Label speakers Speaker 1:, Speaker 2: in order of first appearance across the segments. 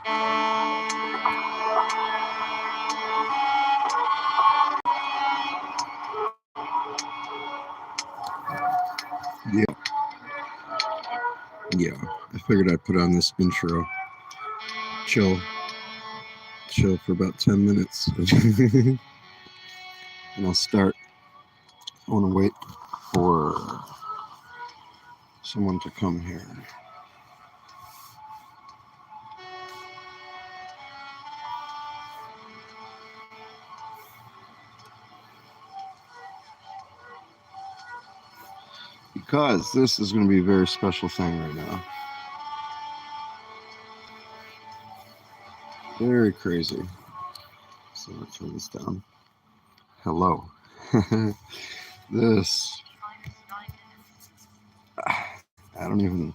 Speaker 1: Yeah, I figured I'd put on this intro. Chill for about 10 minutes. And I'll start. I want to wait for someone to come here. Because this is going to be a very special thing right now. Very crazy. So let's turn this down. Hello. This. I don't even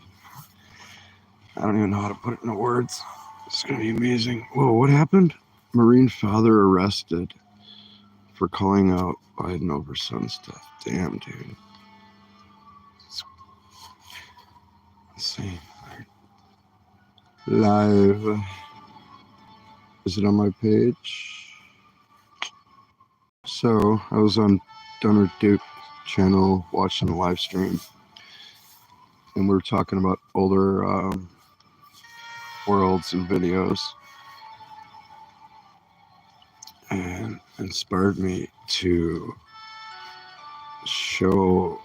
Speaker 1: know how to put it into words. It's going to be amazing. Whoa, what happened? Marine father arrested for calling out Biden over son stuff. Damn, dude. It's insane. Live. Is it on my page? So I was on Donor Duke channel watching the live stream, and we were talking about older worlds and videos, and inspired me to show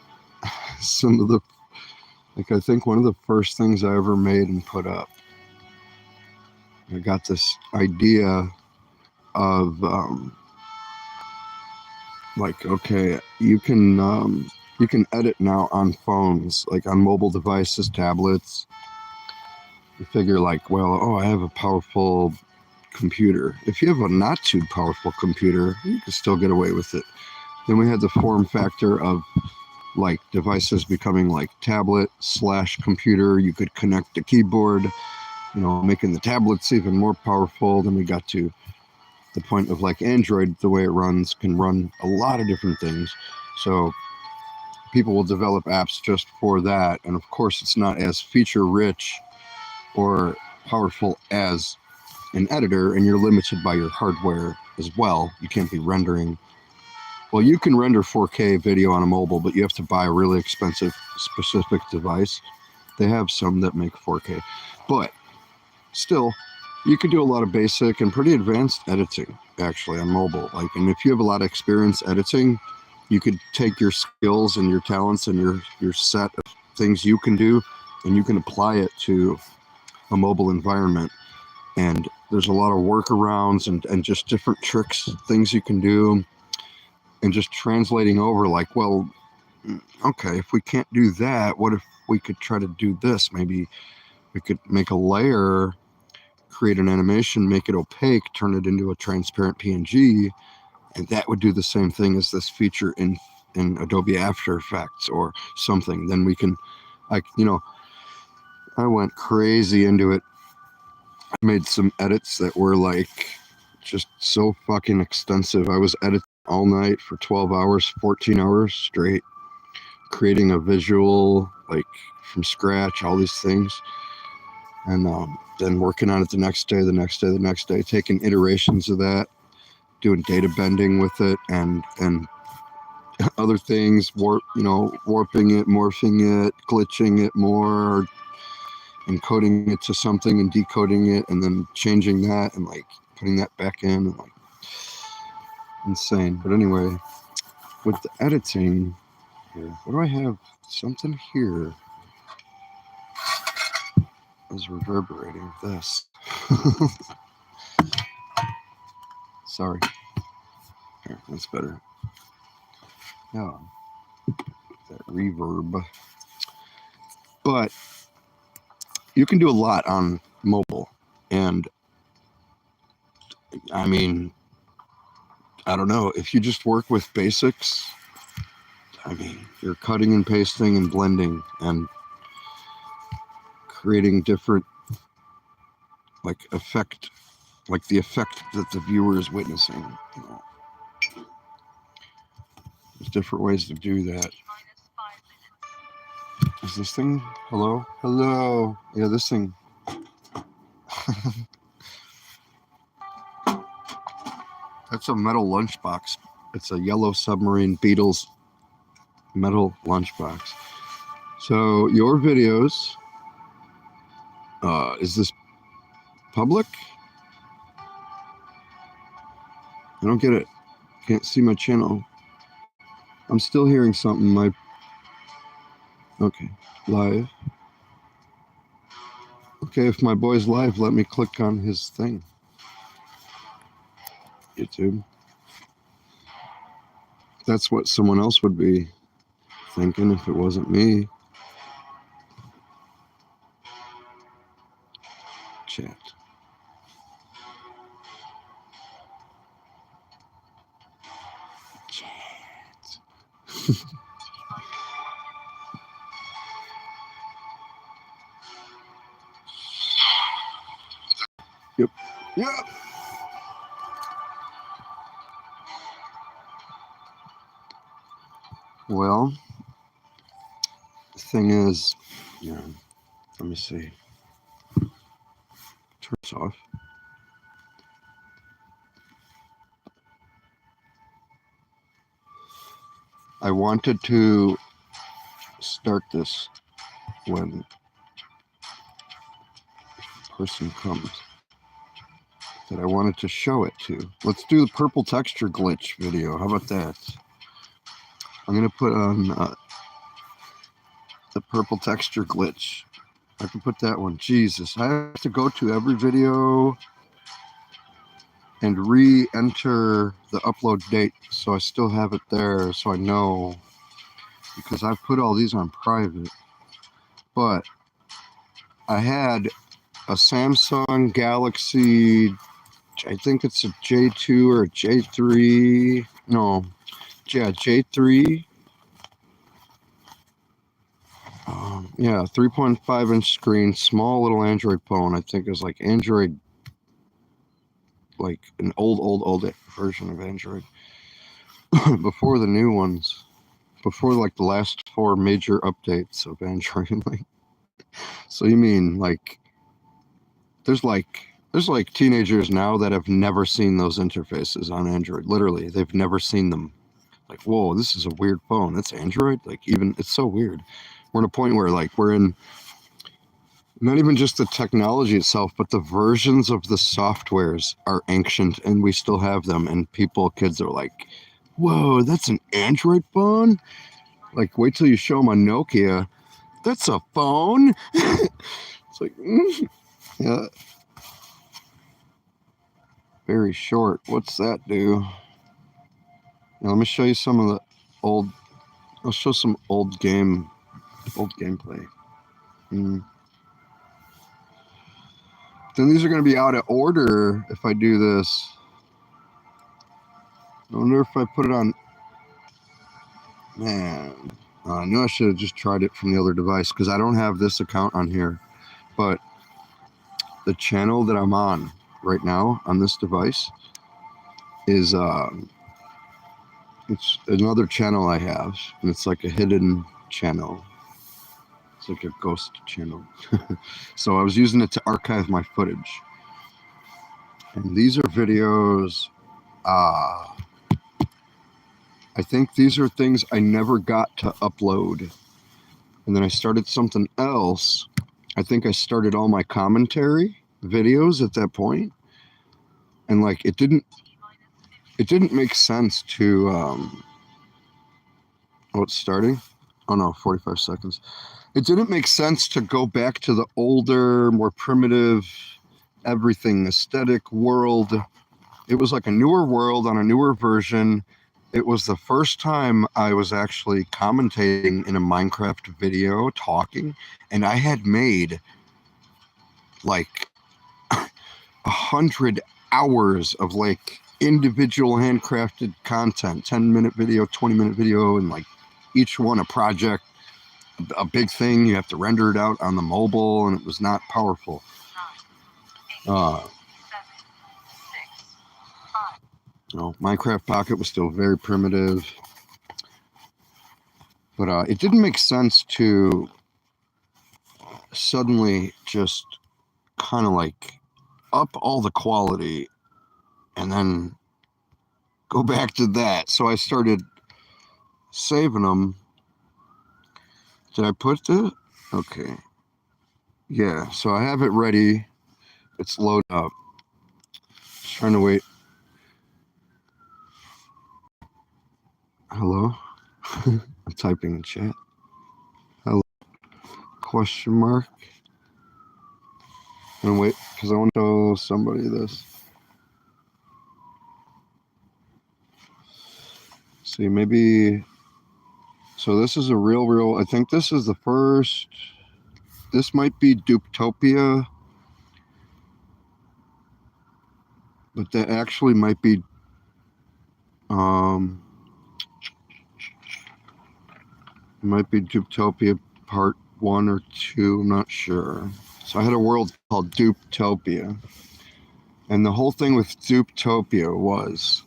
Speaker 1: some of the, I think one of the first things I ever made and put up. I got this idea of okay, you can edit now on phones, like on mobile devices, tablets. You figure I have a powerful computer. If you have a not too powerful computer, you can still get away with it. Then we had the form factor of devices becoming like tablet/computer. You could connect a keyboard, making the tablets even more powerful. Then we got to the point of Android, the way it runs, can run a lot of different things. So people will develop apps just for that. And of course, it's not as feature rich or powerful as an editor, and you're limited by your hardware as well. You can't be rendering. Well, you can render 4K video on a mobile, but you have to buy a really expensive specific device. They have some that make 4K, but still, you could do a lot of basic and pretty advanced editing actually on mobile. And if you have a lot of experience editing, you could take your skills and your talents and your set of things you can do, and you can apply it to a mobile environment. And there's a lot of workarounds and just different tricks, things you can do, and just translating over okay, if we can't do that, what if we could try to do this? Maybe we could make a layer, create an animation, make it opaque, turn it into a transparent PNG, and that would do the same thing as this feature in Adobe After Effects or something. Then we can, I went crazy into it. I made some edits that were just so fucking extensive. I was editing all night for 12 hours, 14 hours straight, creating a visual from scratch, all these things. And then working on it the next day, taking iterations of that, doing data bending with it and other things, warping it, morphing it, glitching it more, encoding it to something and decoding it, and then changing that and putting that back in, and insane. But anyway, with the editing here, what do I have? Something here is reverberating. This. Sorry. Here, that's better. Yeah, that reverb. But you can do a lot on mobile, and I mean, I don't know, if you just work with basics, you're cutting and pasting and blending and creating different effect, the effect that the viewer is witnessing. There's different ways to do that. Is this thing? Hello? Yeah, this thing. That's a metal lunchbox. It's a yellow submarine Beatles metal lunchbox. So your videos, is this public? I don't get it. Can't see my channel. I'm still hearing something. Okay, live. Okay, if my boy's live, let me click on his thing. YouTube. That's what someone else would be thinking if it wasn't me. Chat. Yep. Yep. Well, the thing is, yeah, let me see. Turn this off. I wanted to start this when the person comes that I wanted to show it to. Let's do the purple texture glitch video. How about that? I'm going to put on the purple texture glitch. I can put that one. Jesus, I have to go to every video and re-enter the upload date so I still have it there so I know, because I've put all these on private. But I had a Samsung Galaxy, I think it's a J2 or a J3. No, yeah, J3. Yeah, 3.5 inch screen, small little Android phone. I think it was like Android, like an old version of Android. Before the new ones, before like the last 4 major updates of Android. Like, so you mean like there's like teenagers now that have never seen those interfaces on Android. Literally, they've never seen them. Like, whoa, this is a weird phone. It's Android. Like, even it's so weird. We're in a point where like we're in not even just the technology itself, but the versions of the softwares are ancient and we still have them. And kids are like, whoa, that's an Android phone? Like, wait till you show them a Nokia. That's a phone? It's like, yeah. Very short. What's that do? Now, let me show you some of the I'll show some old gameplay. Then these are going to be out of order if I do this. I wonder if I put it on. Man, I knew I should have just tried it from the other device because I don't have this account on here. But the channel that I'm on right now on this device is it's another channel I have, and it's like a hidden channel. It's like a ghost channel. So I was using it to archive my footage. And these are videos, I think these are things I never got to upload. And then I started something else. I think I started all my commentary videos at that point. And like it didn't make sense to oh, it's starting? Oh no, 45 seconds. It didn't make sense to go back to the older, more primitive, everything aesthetic world. It was like a newer world on a newer version. It was the first time I was actually commentating in a Minecraft video, talking, and I had made like 100 hours of like individual handcrafted content, 10-minute video, 20-minute video, and like each one a project, a big thing. You have to render it out on the mobile, and it was not powerful. No, Minecraft Pocket was still very primitive, but it didn't make sense to suddenly just kind of like up all the quality and then go back to that. So I started saving them. Did I put the? Okay. Yeah, so I have it ready. It's loaded up. Just trying to wait. Hello? I'm typing in chat. Hello? Question mark. And wait, because I want to show somebody this. See, maybe. So this is a real. I think this is the first. This might be Dupetopia. But that actually might be. It might be Dupetopia part 1 or 2. I'm not sure. So I had a world called Dupetopia. And the whole thing with Dupetopia was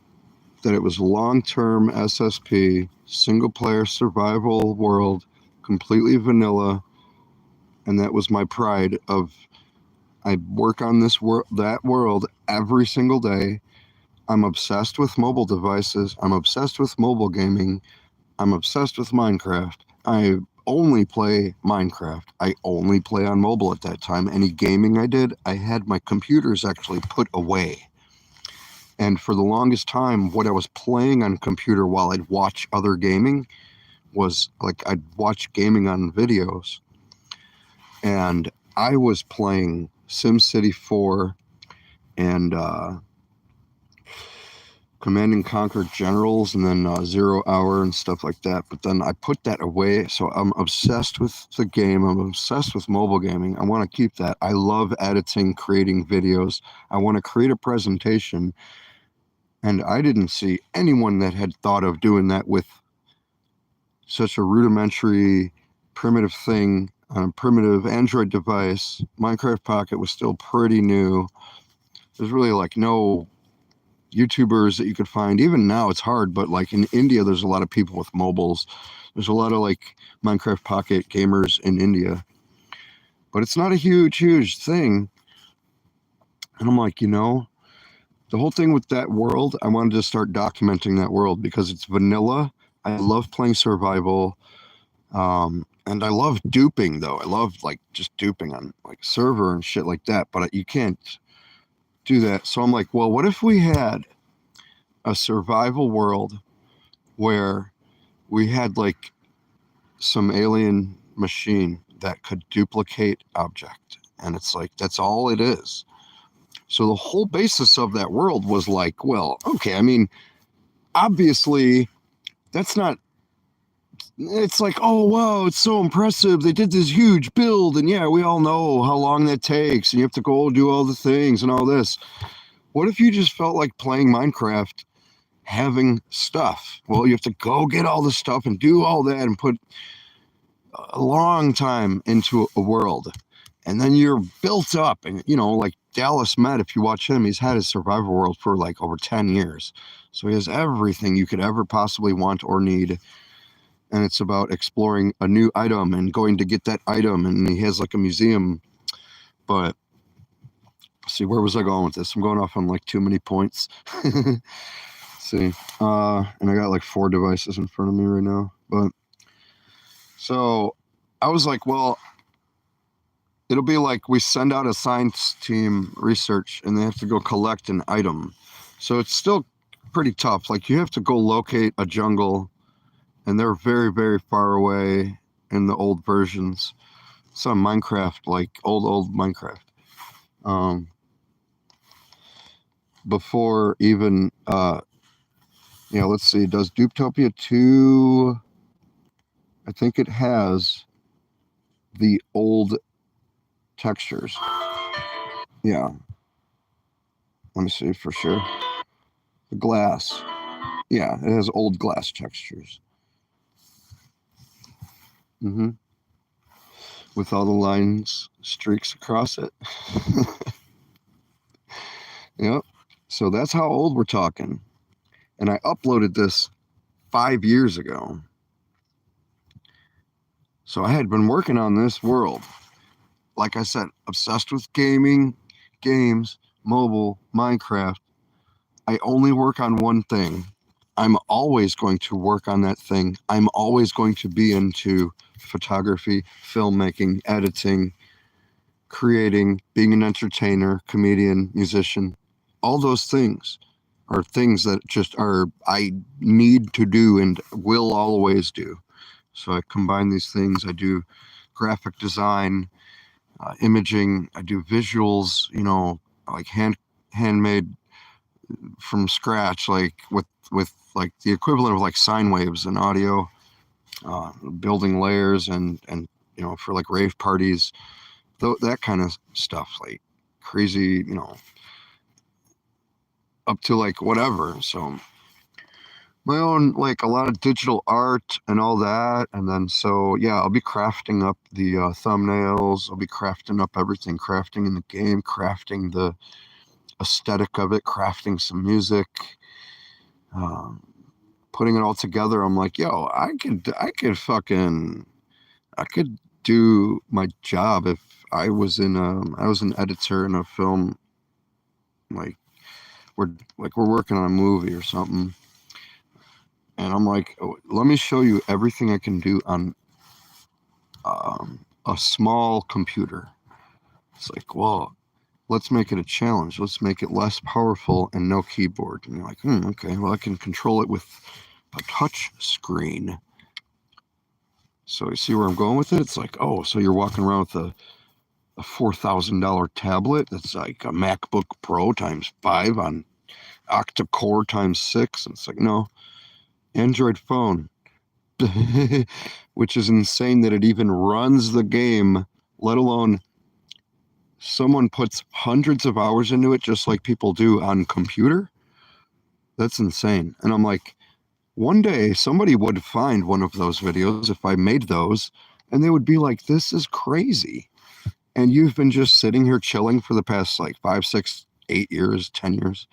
Speaker 1: that it was long-term SSP, single-player survival world, completely vanilla, and that was my pride of I work on this that world every single day. I'm obsessed with mobile devices. I'm obsessed with mobile gaming. I'm obsessed with Minecraft. I only play Minecraft. I only play on mobile at that time. Any gaming I did, I had my computers actually put away. And for the longest time, what I was playing on computer while I'd watch other gaming was like I'd watch gaming on videos. And I was playing SimCity 4 and Command and Conquer Generals and then 0 Hour and stuff like that. But then I put that away. So I'm obsessed with the game. I'm obsessed with mobile gaming. I want to keep that. I love editing, creating videos. I want to create a presentation. And I didn't see anyone that had thought of doing that with such a rudimentary, primitive thing on a primitive Android device. Minecraft Pocket was still pretty new. There's really like no YouTubers that you could find. Even now it's hard, but like in India, there's a lot of people with mobiles. There's a lot of like Minecraft Pocket gamers in India. But it's not a huge thing. And I'm like, the whole thing with that world, I wanted to start documenting that world because it's vanilla. I love playing survival. And I love duping though. I love like just duping on like server and shit like that, but you can't do that. So I'm like, well, what if we had a survival world where we had like some alien machine that could duplicate object? And it's like, that's all it is. So the whole basis of that world was like, well, okay, I mean, obviously that's not, it's like, oh, wow, it's so impressive. They did this huge build. And yeah, we all know how long that takes. And you have to go do all the things and all this. What if you just felt like playing Minecraft, having stuff? Well, you have to go get all the stuff and do all that and put a long time into a world. And then you're built up. And, like Dallas Met, if you watch him, he's had his survival world for like over 10 years. So he has everything you could ever possibly want or need. And it's about exploring a new item and going to get that item. And he has like a museum. But see, where was I going with this? I'm going off on like too many points. See, and I got like 4 devices in front of me right now. But so I was like, well, it'll be like we send out a science team research and they have to go collect an item. So it's still pretty tough. Like you have to go locate a jungle. And they're very, very far away in the old versions. Some Minecraft, like old Minecraft. Before even, let's see, does Dupetopia 2, I think it has the old textures. Yeah. Let me see for sure. The glass. Yeah, it has old glass textures. With all the lines, streaks across it. Yep. So that's how old we're talking. And I uploaded this 5 years ago. So I had been working on this world. Like I said, obsessed with gaming, games, mobile, Minecraft. I only work on one thing. I'm always going to work on that thing. I'm always going to be into photography, filmmaking, editing, creating, being an entertainer, comedian, musician. All those things are things that just are, I need to do and will always do. So I combine these things. I do graphic design, imaging. I do visuals, like handmade from scratch, like with like the equivalent of like sine waves and audio, building layers and for like rave parties, that kind of stuff, like crazy, up to like whatever. So my own, like a lot of digital art and all that. And then, so yeah, I'll be crafting up the thumbnails. I'll be crafting up everything, crafting in the game, crafting the aesthetic of it, crafting some music, putting it all together. I'm like, yo, I could do my job if I was an editor in a film, like we're working on a movie or something. And I'm like, oh, let me show you everything I can do on a small computer. It's like, well, let's make it a challenge. Let's make it less powerful and no keyboard. And you're like, okay, well, I can control it with a touch screen. So you see where I'm going with it? It's like, oh, so you're walking around with a $4,000 tablet that's like a MacBook Pro times 5 on octa-core times 6. And it's like, no, Android phone. Which is insane that it even runs the game, let alone someone puts hundreds of hours into it just like people do on computer. That's insane. And I'm like, one day somebody would find one of those videos if I made those, and they would be like, this is crazy. And you've been just sitting here chilling for the past like 5, 6, 8 years, 10 years.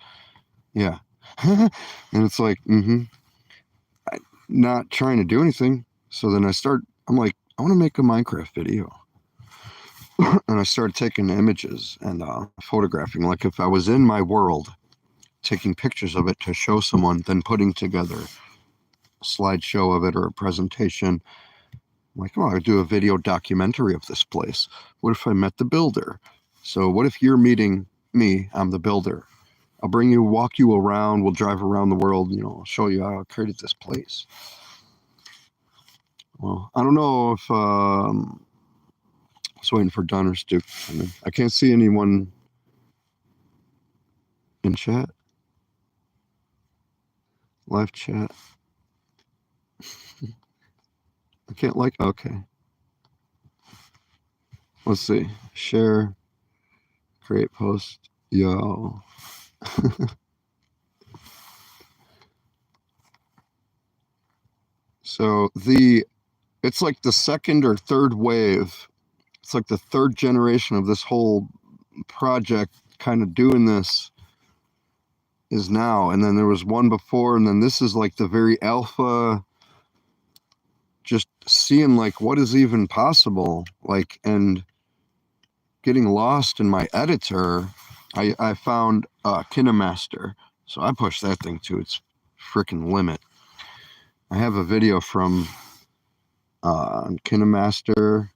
Speaker 1: Yeah. And it's like, not trying to do anything. So then I'm like, I want to make a Minecraft video. And I started taking images and photographing, like if I was in my world, taking pictures of it to show someone, then putting together a slideshow of it or a presentation. I'm like, oh, I would do a video documentary of this place. What if I met the builder? So what if you're meeting me? I'm the builder. I'll bring you, walk you around. We'll drive around the world, I'll show you how I created this place. Well, I don't know if I was waiting for Donner's to come in. I can't see anyone in chat. Live chat. I can't okay. Let's see. Share. Create post. Yo. So it's like the second or third wave. It's like the third generation of this whole project kind of doing this is now. And then there was one before, and then this is like the very alpha, just seeing like what is even possible, like, and getting lost in my editor. I found KineMaster, so I pushed that thing to its freaking limit. I have a video from KineMaster.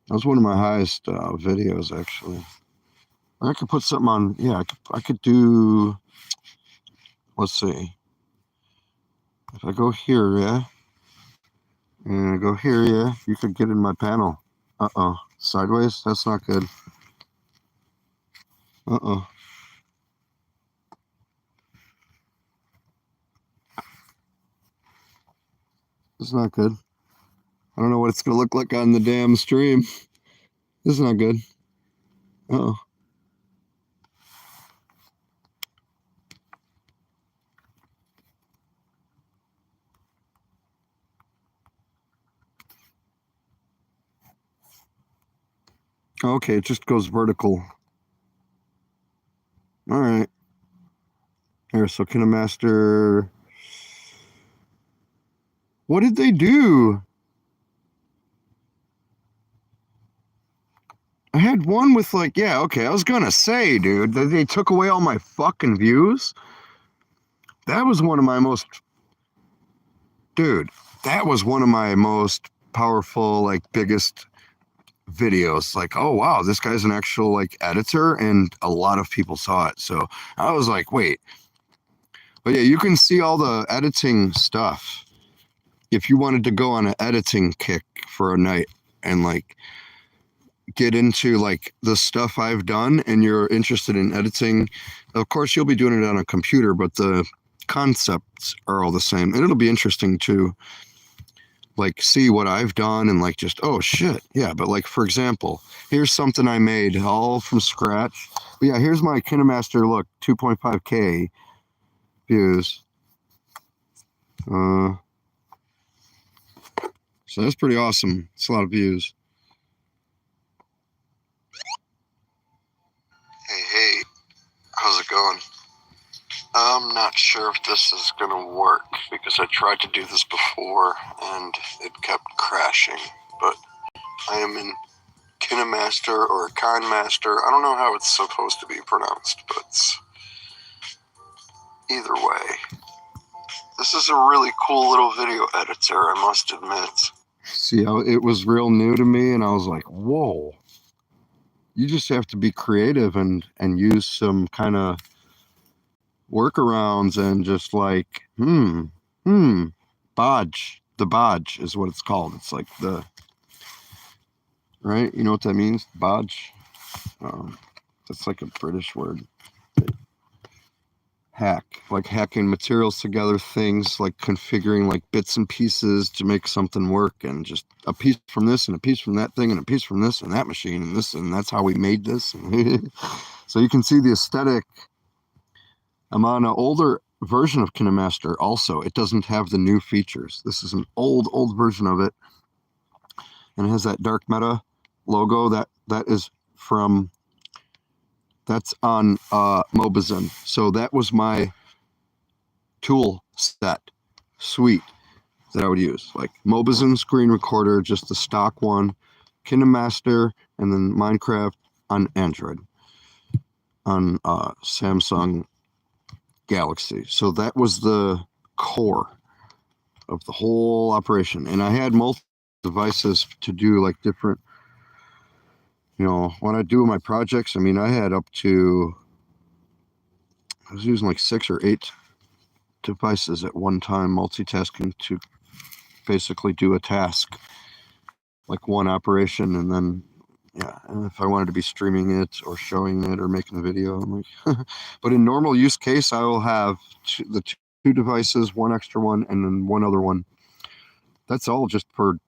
Speaker 1: That was one of my highest videos, actually. I could put something on. Yeah, I could do. Let's see. If I go here, yeah, and I go here, yeah, you could get in my panel. Uh-oh, sideways. That's not good. Uh-oh. It's not good. I don't know what it's gonna look like on the damn stream. This is not good. Uh-oh. Okay, it just goes vertical. All right. Here, so KineMaster. What did they do? I had one with like, yeah, okay, I was gonna say, dude, they took away all my fucking views. that was one of my most, dude, that was one of my most powerful, like, biggest videos. Like, oh wow, this guy's an actual like editor, and a lot of people saw it. So I was like, wait. But yeah, you can see all the editing stuff if you wanted to go on an editing kick for a night and like get into like the stuff I've done and you're interested in editing. Of course you'll be doing it on a computer, but the concepts are all the same, and it'll be interesting to like see what I've done and like just, oh shit, yeah. But like, for example, here's something I made all from scratch. But yeah, here's my KineMaster, look, 2.5K views. So that's pretty awesome. It's a lot of views. Hey, how's it going? I'm not sure if this is gonna work because I tried to do this before and it kept crashing, but I am in KineMaster or KineMaster. I don't know how it's supposed to be pronounced, but either way, this is a really cool little video editor, I must admit. See, it was real new to me, and I was like, whoa. You just have to be creative and use some kind of workarounds and just like, bodge. The bodge is what it's called. It's like the, right? You know what that means? Bodge? That's like a British word. Hack, like hacking materials together, things like configuring like bits and pieces to make something work, and just a piece from this and a piece from that thing and a piece from this and that machine and this, and that's how we made this. So you can see the aesthetic. I'm on an older version of KineMaster also. It doesn't have the new features. This is an old version of it, and it has that dark meta logo that is from, that's on Mobizen. So that was my tool set suite that I would use, like Mobizen screen recorder, just the stock one, KineMaster, and then Minecraft on Android, on Samsung Galaxy. So that was the core of the whole operation. And I had multiple devices to do like different, you know, when I do my projects, I mean, I had up to, I was using like 6 or 8 devices at one time, multitasking to basically do a task, like one operation. And then, yeah, and if I wanted to be streaming it or showing it or making a video, I'm like, but in normal use case, I will have the two devices, one extra one, and then one other one. That's all just for,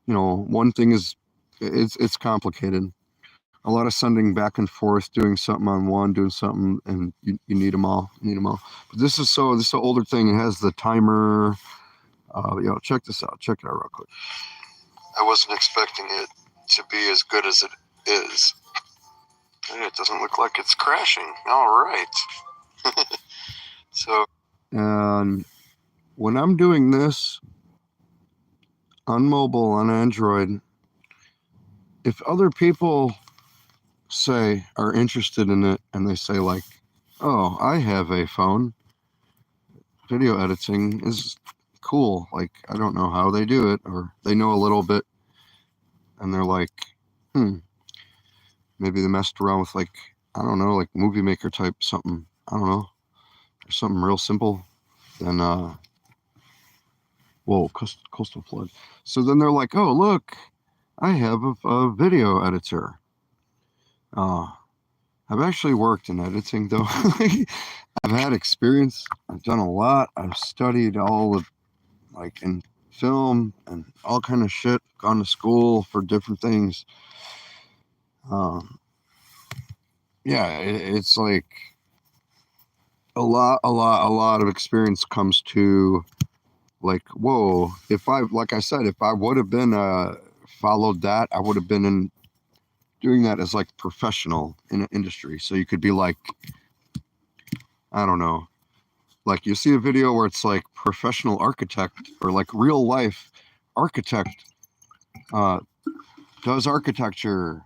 Speaker 1: you know, one thing is, it's complicated. A lot of sending back and forth, doing something on one, doing something, and you need them all. You need them all. But this is an older thing. It has the timer. You know, check this out. Check it out real quick. I wasn't expecting it to be as good as it is. It doesn't look like it's crashing. All right. So, and when I'm doing this on mobile, on Android, if other people say are interested in it and they say like, oh, I have a phone, video editing is cool, like I don't know how they do it, or they know a little bit and they're like, maybe they messed around with like, I don't know, like Movie Maker type something, I don't know, or something real simple, then whoa, coastal flood. So then they're like, oh look, I have a video editor. I've actually worked in editing though. I've had experience. I've done a lot. I've studied all of, like, in film and all kind of shit. Gone to school for different things. Yeah, it's like a lot of experience comes to like, whoa, if I, like I said, if I would have been followed that, I would have been in doing that as like professional in an industry. So you could be like, I don't know, like you see a video where it's like professional architect or like real life architect does architecture,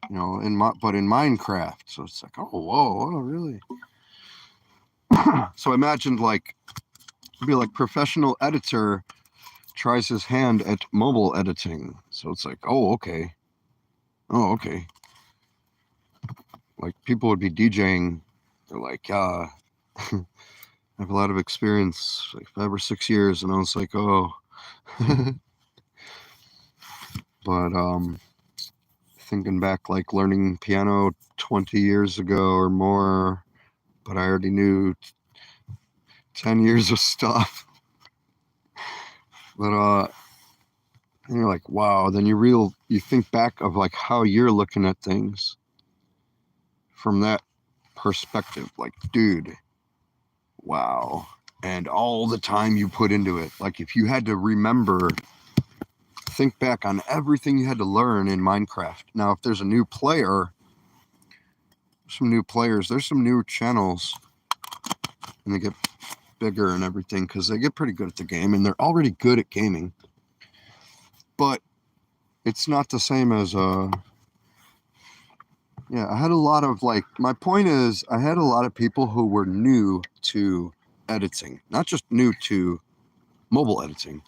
Speaker 1: you know, but in Minecraft. So it's like, oh, whoa, really? So I imagined like, it'd be like professional editor tries his hand at mobile editing. So it's like, oh, okay. Oh, okay. Like people would be DJing. They're like, I have a lot of experience, like 5 or 6 years. And I was like, oh. But thinking back, like learning piano 20 years ago or more, but I already knew 10 years of stuff. But and you're like, wow. Then you think back of like how you're looking at things from that perspective. Like, dude, wow. And all the time you put into it. Like if you had to think back on everything you had to learn in Minecraft. Now, if there's a new player, some new players, there's some new channels, and they get bigger and everything because they get pretty good at the game, and they're already good at gaming. But it's not the same as yeah, I had a lot of like, my point is I had a lot of people who were new to editing, not just new to mobile editing.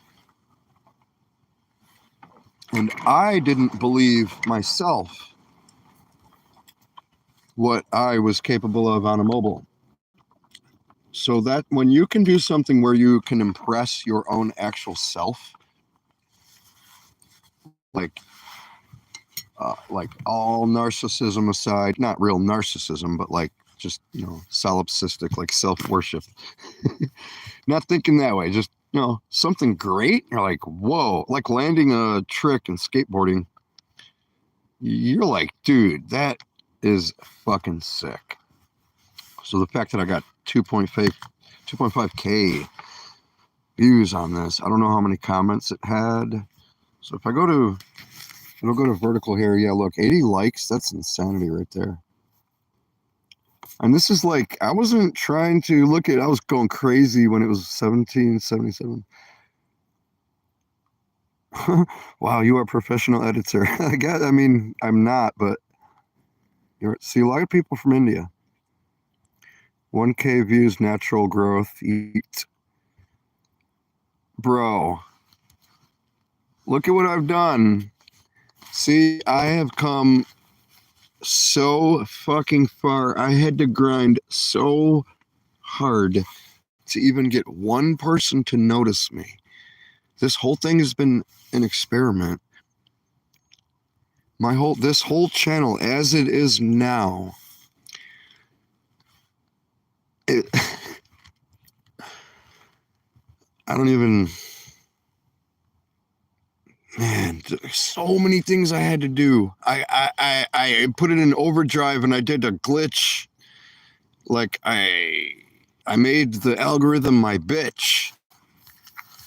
Speaker 1: And I didn't believe myself what I was capable of on a mobile. So that when you can do something where you can impress your own actual self, like all narcissism aside, not real narcissism, but like just, solipsistic, like self-worship. Not thinking that way, just, something great. You're like, whoa, like landing a trick in skateboarding. You're like, dude, that is fucking sick. So the fact that I got 2.5K views on this, I don't know how many comments it had. So if I go to vertical here, yeah, look, 80 likes, that's insanity right there. And this is like, I wasn't trying to I was going crazy when it was 1777. Wow, you are a professional editor. I mean, I'm not, but see a lot of people from India. 1K views, natural growth, eat. Bro, look at what I've done. See, I have come so fucking far. I had to grind so hard to even get one person to notice me. This whole thing has been an experiment. This whole channel as it is now, I don't even, man, so many things I had to do. I put it in overdrive and I did a glitch. Like I made the algorithm my bitch.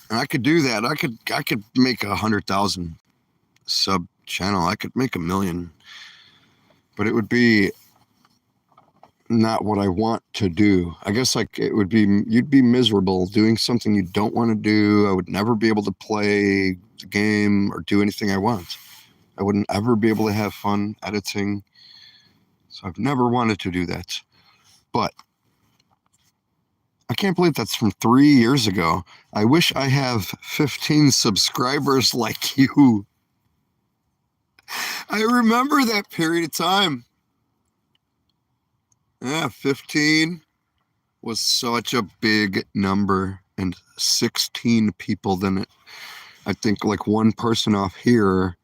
Speaker 1: And I could do that. I could make 100,000 sub channel. I could make 1 million, but it would be not what I want to do. I guess like you'd be miserable doing something you don't want to do. I would never be able to play the game or do anything I want. I wouldn't ever be able to have fun editing. So I've never wanted to do that. But I can't believe that's from 3 years ago. I wish I have 15 subscribers like you. I remember that period of time. Yeah, 15 was such a big number, and 16 people. Then I think like one person off here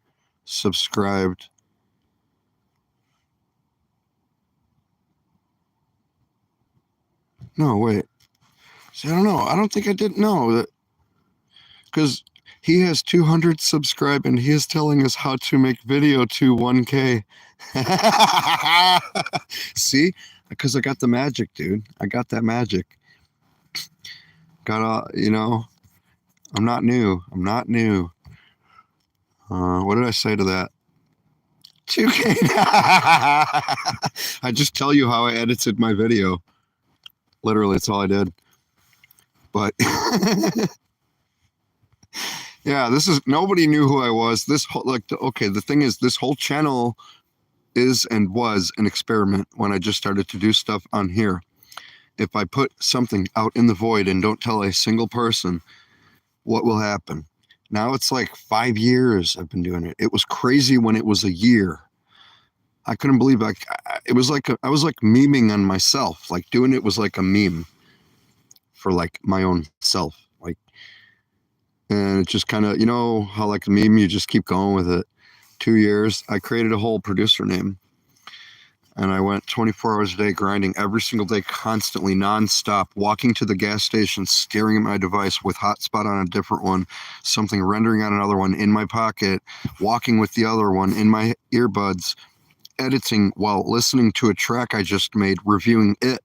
Speaker 1: subscribed. No, wait. See, I don't know. I don't think I did know that, because he has 200 subscribed and he is telling us how to make video to 1K. See, because I got the magic, dude. I got that magic. I'm not new. What did I say to that? 2K. I just tell you how I edited my video. Literally, that's all I did. But yeah, nobody knew who I was. The thing is, this whole channel is and was an experiment when I just started to do stuff on here. if I put something out in the void and don't tell a single person, what will happen? Now it's like 5 years I've been doing it. It was crazy when it was a year. I couldn't believe it was like I was like memeing on myself. Like doing it was like a meme for like my own self. Like, and it just kind of, you know how like a meme, you just keep going with it. 2 years, I created a whole producer name. And I went 24 hours a day, grinding every single day, constantly, nonstop, walking to the gas station, staring at my device with hotspot on a different one, something rendering on another one in my pocket, walking with the other one in my earbuds, editing while listening to a track I just made, reviewing it.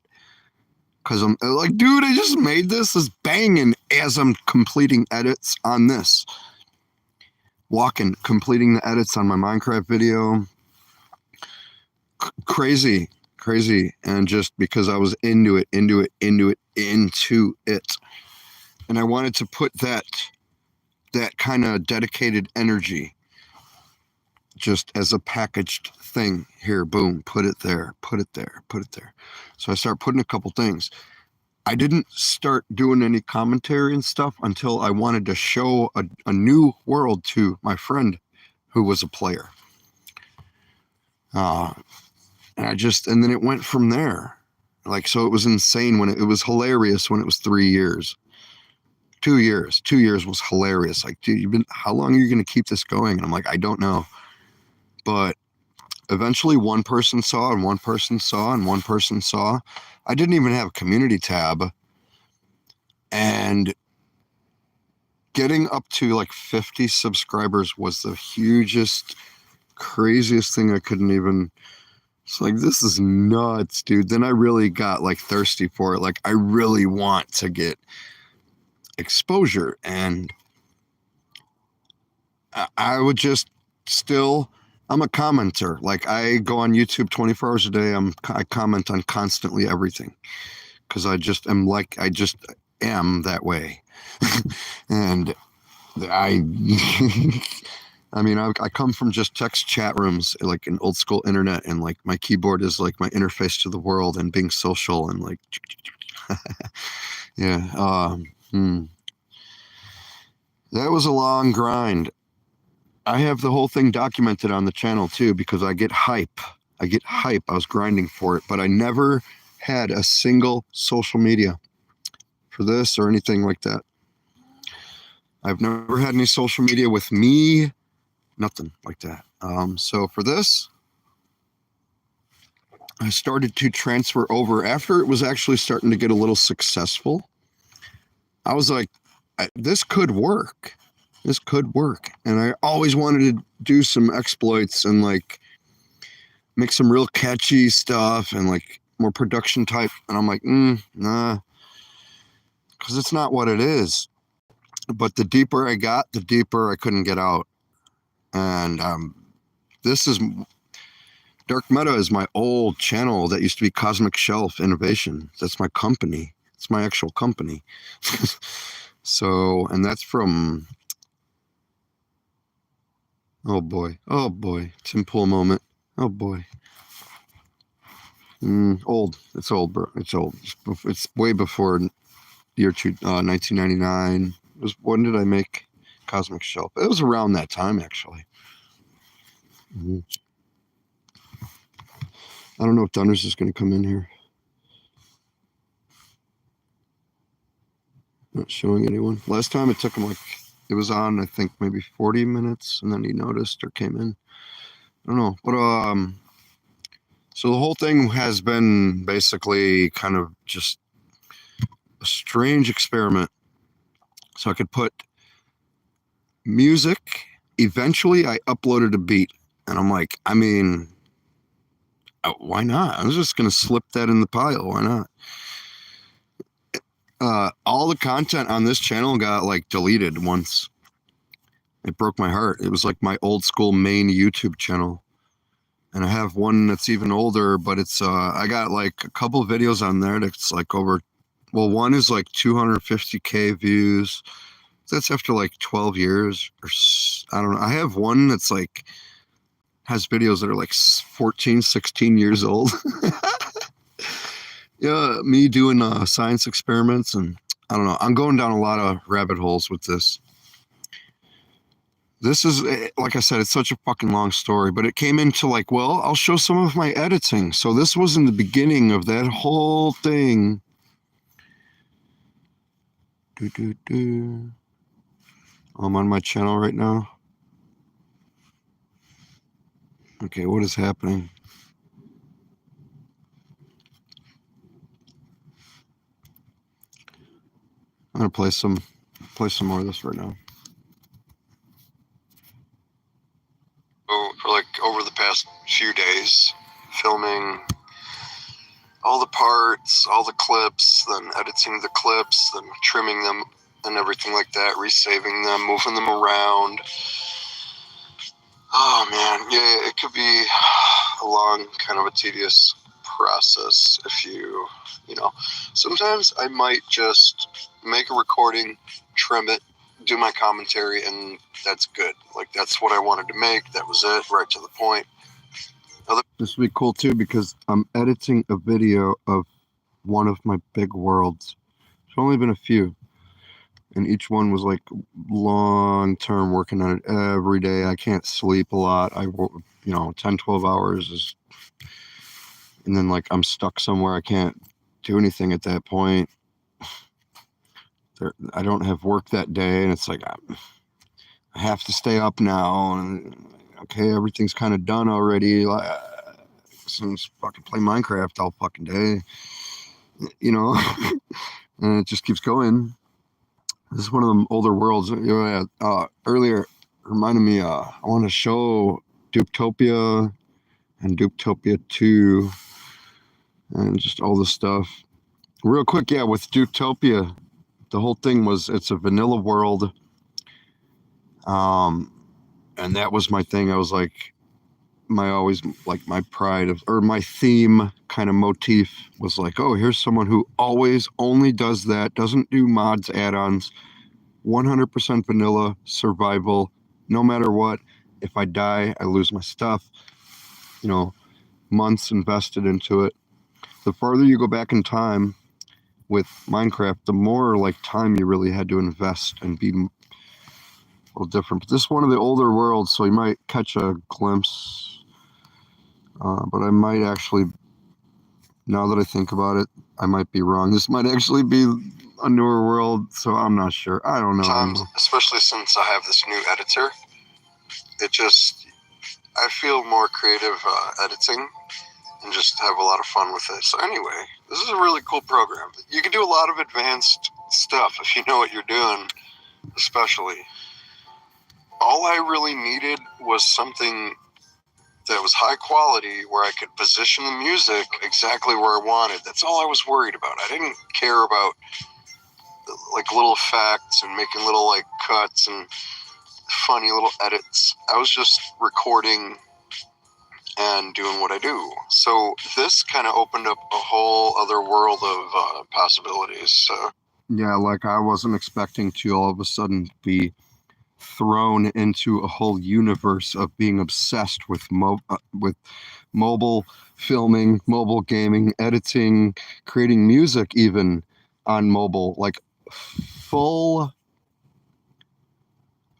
Speaker 1: Because I'm like, dude, I just made this. Is banging as I'm completing edits on this. Walking, completing the edits on my Minecraft video. Crazy. And just because I was into it. And I wanted to put that kind of dedicated energy just as a packaged thing. Here, boom, put it there. So I start putting a couple things. I didn't start doing any commentary and stuff until I wanted to show a new world to my friend who was a player. And then it went from there. Like, so it was insane when it was hilarious when it was 3 years. 2 years. 2 years was hilarious. Like, dude, how long are you going to keep this going? And I'm like, I don't know. But eventually one person saw and one person saw and one person saw. I didn't even have a community tab. And getting up to like 50 subscribers was the hugest, craziest thing I couldn't even... It's like, this is nuts, dude. Then I really got like thirsty for it. Like, I really want to get exposure. And I would just still... I'm a commenter. Like, I go on YouTube 24 hours a day. I comment on constantly everything because I just am that way. And I mean, I come from just text chat rooms, like an old school internet, and like my keyboard is like my interface to the world and being social and like, yeah. That was a long grind. I have the whole thing documented on the channel too, because I get hype. I was grinding for it, but I never had a single social media for this or anything like that. I've never had any social media with me, nothing like that. So for this, I started to transfer over after it was actually starting to get a little successful. I was like, this could work. And I always wanted to do some exploits and like make some real catchy stuff and like more production type. And I'm like, nah, because it's not what it is. But the deeper I got, the deeper I couldn't get out. And this is Dark Meta is my old channel that used to be Cosmic Shelf Innovation. That's my company. It's my actual company. So, and that's from... Oh boy, Tim Pool moment. Oh boy. Old. It's old, bro. It's old. It's way before year 1999. When did I make Cosmic Shelf? It was around that time, actually. I don't know if Dunner's is going to come in here. Not showing anyone. Last time it took him like... It was on, I think, maybe 40 minutes, and then he noticed or came in. I don't know. But, so the whole thing has been basically kind of just a strange experiment. So I could put music. Eventually, I uploaded a beat, and I'm like, I mean, why not? I was just going to slip that in the pile. Why not? All the content on this channel got like deleted once. It broke my heart. It was like my old school main YouTube channel. And I have one that's even older, but it's, I got like a couple videos on there that's like over, well, one is like 250K views. That's after like 12 years or I don't know. I have one that's like, has videos that are like 14, 16 years old. Yeah, me doing science experiments, and I don't know. I'm going down a lot of rabbit holes with this. This is, like I said, it's such a fucking long story, but it came into like, well, I'll show some of my editing. So this was in the beginning of that whole thing. I'm on my channel right now. Okay, what is happening? I'm gonna play some more of this right now. So for like over the past few days, filming all the parts, all the clips, then editing the clips, then trimming them and everything like that, resaving them, moving them around. Oh man, yeah, it could be a long, kind of a tedious process if you know. Sometimes I might just make a recording, trim it, do my commentary, and that's good. Like, that's what I wanted to make. That was it, right to the point. This would be cool too, because I'm editing a video of one of my big worlds. It's only been a few, and each one was like long-term working on it every day. I can't sleep a lot. 10, 12 hours is, and then like I'm stuck somewhere. I can't do anything at that point. I don't have work that day, and it's like I have to stay up now, and okay, everything's kind of done already. Since fucking play Minecraft all fucking day, and it just keeps going. This is one of them older worlds. Earlier reminded me, I want to show Dupetopia and Dupetopia 2 and just all this stuff. Real quick, yeah, with Dupetopia, the whole thing was it's a vanilla world. And that was my thing. I was like, my pride of, or my theme kind of motif was like, oh, here's someone who always only does that, doesn't do mods, add-ons, 100% vanilla, survival, no matter what. If I die, I lose my stuff. Months invested into it. The farther you go back in time with Minecraft, the more like time you really had to invest and be a little different. But this is one of the older worlds, so you might catch a glimpse. But I might actually, now that I think about it, I might be wrong. This might actually be a newer world, so I'm not sure. I don't know. Especially since I have this new editor, I feel more creative editing and just have a lot of fun with it. So anyway, this is a really cool program. You can do a lot of advanced stuff if you know what you're doing, especially. All I really needed was something that was high quality where I could position the music exactly where I wanted. That's all I was worried about. I didn't care about like little effects and making little like cuts and funny little edits. I was just recording and doing what I do. So this kind of opened up a whole other world of possibilities. So yeah, like I wasn't expecting to all of a sudden be thrown into a whole universe of being obsessed with mobile filming, mobile gaming, editing, creating music even on mobile, like full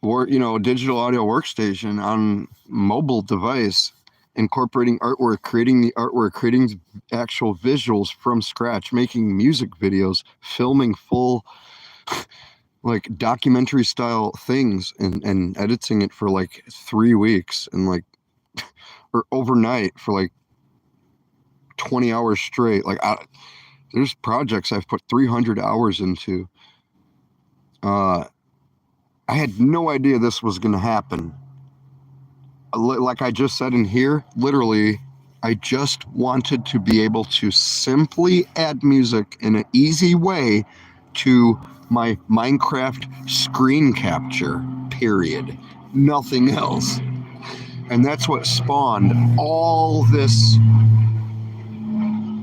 Speaker 1: digital audio workstation on mobile device, incorporating artwork, creating the artwork, creating actual visuals from scratch, making music videos, filming full like documentary style things and editing it for like 3 weeks and like or overnight for like 20 hours straight. Like there's projects I've put 300 hours into. I had no idea this was going to happen. Like I just said in here, literally, I just wanted to be able to simply add music in an easy way to my Minecraft screen capture, period. Nothing else. And that's what spawned all this,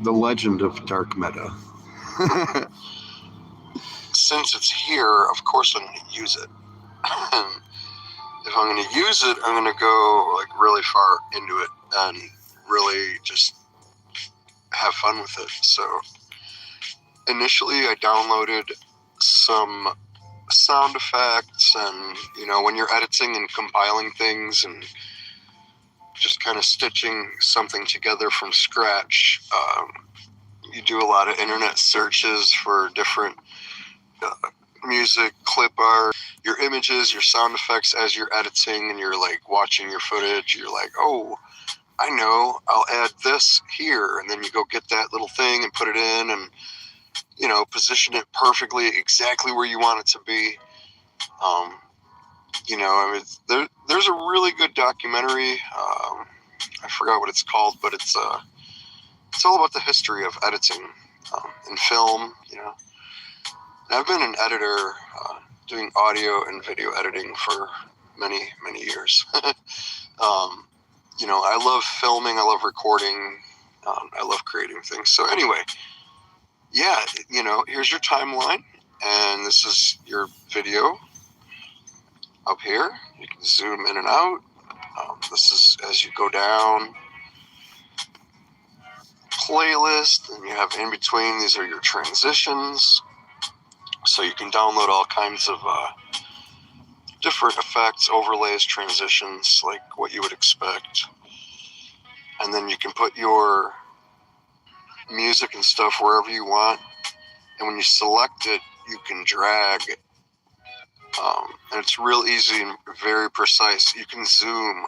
Speaker 1: the legend of dark meta. Since it's here, of course I'm going to use it. If I'm going to use it, I'm going to go like really far into it and really just have fun with it. So initially I downloaded some sound effects, and you know, when you're editing and compiling things and just kind of stitching something together from scratch, you do a lot of internet searches for different music, clip art, your images, your sound effects as you're editing and you're like watching your footage. You're like, oh, I know, I'll add this here, and then you go get that little thing and put it in, and you know, position it perfectly, exactly where you want it to be. You know, I mean, there's a really good documentary. I forgot what it's called, but it's all about the history of editing in film. You know, and I've been an editor doing audio and video editing for many years. You know, I love filming. I love recording. I love creating things. So anyway, yeah, you know, here's your timeline, and this is your video up here. You can zoom in and out. This is as you go down. Playlist, and you have in between. These are your transitions. So you can download all kinds of different effects, overlays, transitions, like what you would expect. And then you can put your music and stuff wherever you want. And when you select it, you can drag. And it's real easy and very precise. You can zoom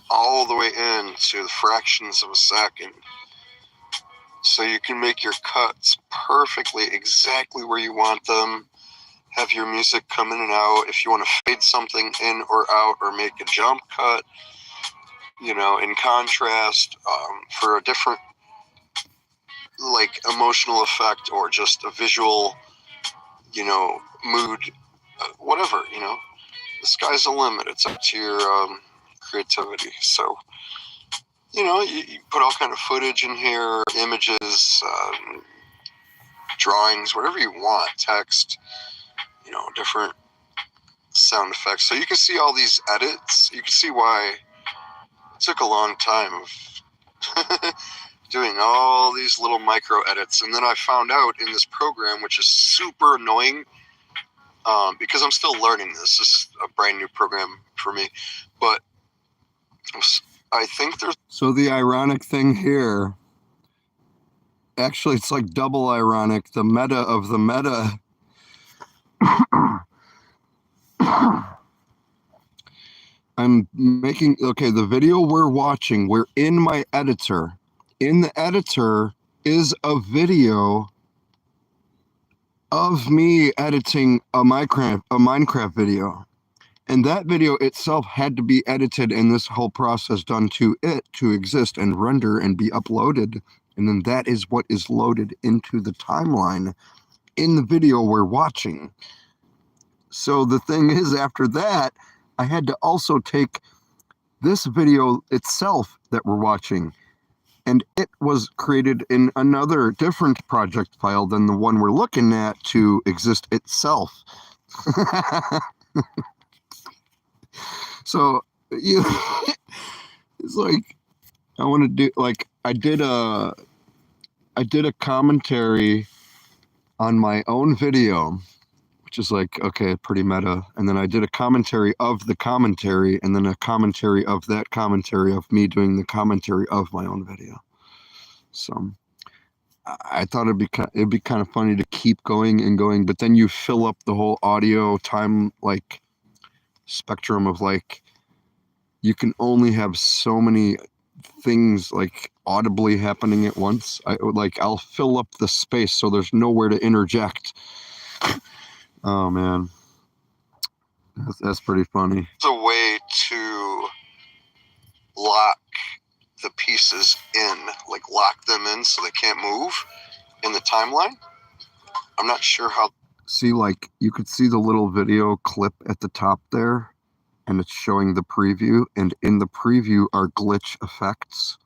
Speaker 1: all the way in to the fractions of a second. So you can make your cuts perfectly, exactly where you want them. Have your music come in and out. If you want to fade something in or out or make a jump cut, you know, in contrast, for a different, like, emotional effect or just a visual, you know, mood, whatever, you know, the sky's the limit. It's up to your creativity. So, you know, you put all kind of footage in here, images, drawings, whatever you want, text, you know, different sound effects. So you can see all these edits. You can see why it took a long time of doing all these little micro edits. And then I found out in this program, which is super annoying, because I'm still learning this. This is a brand new program for me. But I think there's... So the ironic thing here, actually it's like double ironic, the meta of the meta. I'm making, okay, the video we're watching, we're in my editor. In the editor is a video of me editing a Minecraft video. And that video itself had to be edited and this whole process done to it to exist and render and be uploaded. And then that is what is loaded into the timeline in the video we're watching. So the thing is, after that, I had to also take this video itself that we're watching, and it was created in another different project file than the one we're looking at to exist itself. So, you know, it's like, I want to do, like, I did a commentary on my own video, which is like, okay, pretty meta. And then I did a commentary of the commentary, and then a commentary of that commentary of me doing the commentary of my own video. So I thought it'd be kind of funny to keep going and going, but then you fill up the whole audio time, like, spectrum of, like, you can only have so many things, like, audibly happening at once. I'll fill up the space so there's nowhere to interject. Oh man, that's pretty funny. There's a way to lock the pieces in, like lock them in so they can't move in the timeline. I'm not sure how. See, like, you could see the little video clip at the top there, and it's showing the preview, and in the preview are glitch effects.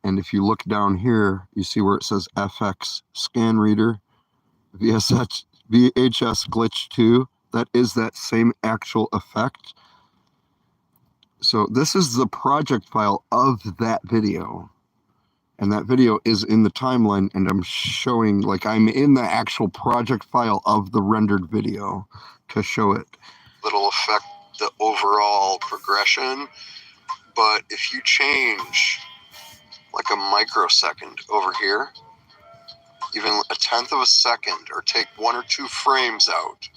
Speaker 1: And if you look down here, you see where it says FX Scan Reader, VHS Glitch 2. That is that same actual effect. So this is the project file of that video. And that video is in the timeline, and I'm showing, like, I'm in the actual project file of the rendered video to show it. It'll affect the overall progression, but if you change like a microsecond over here, even a tenth of a second, or take 1 or 2 frames out,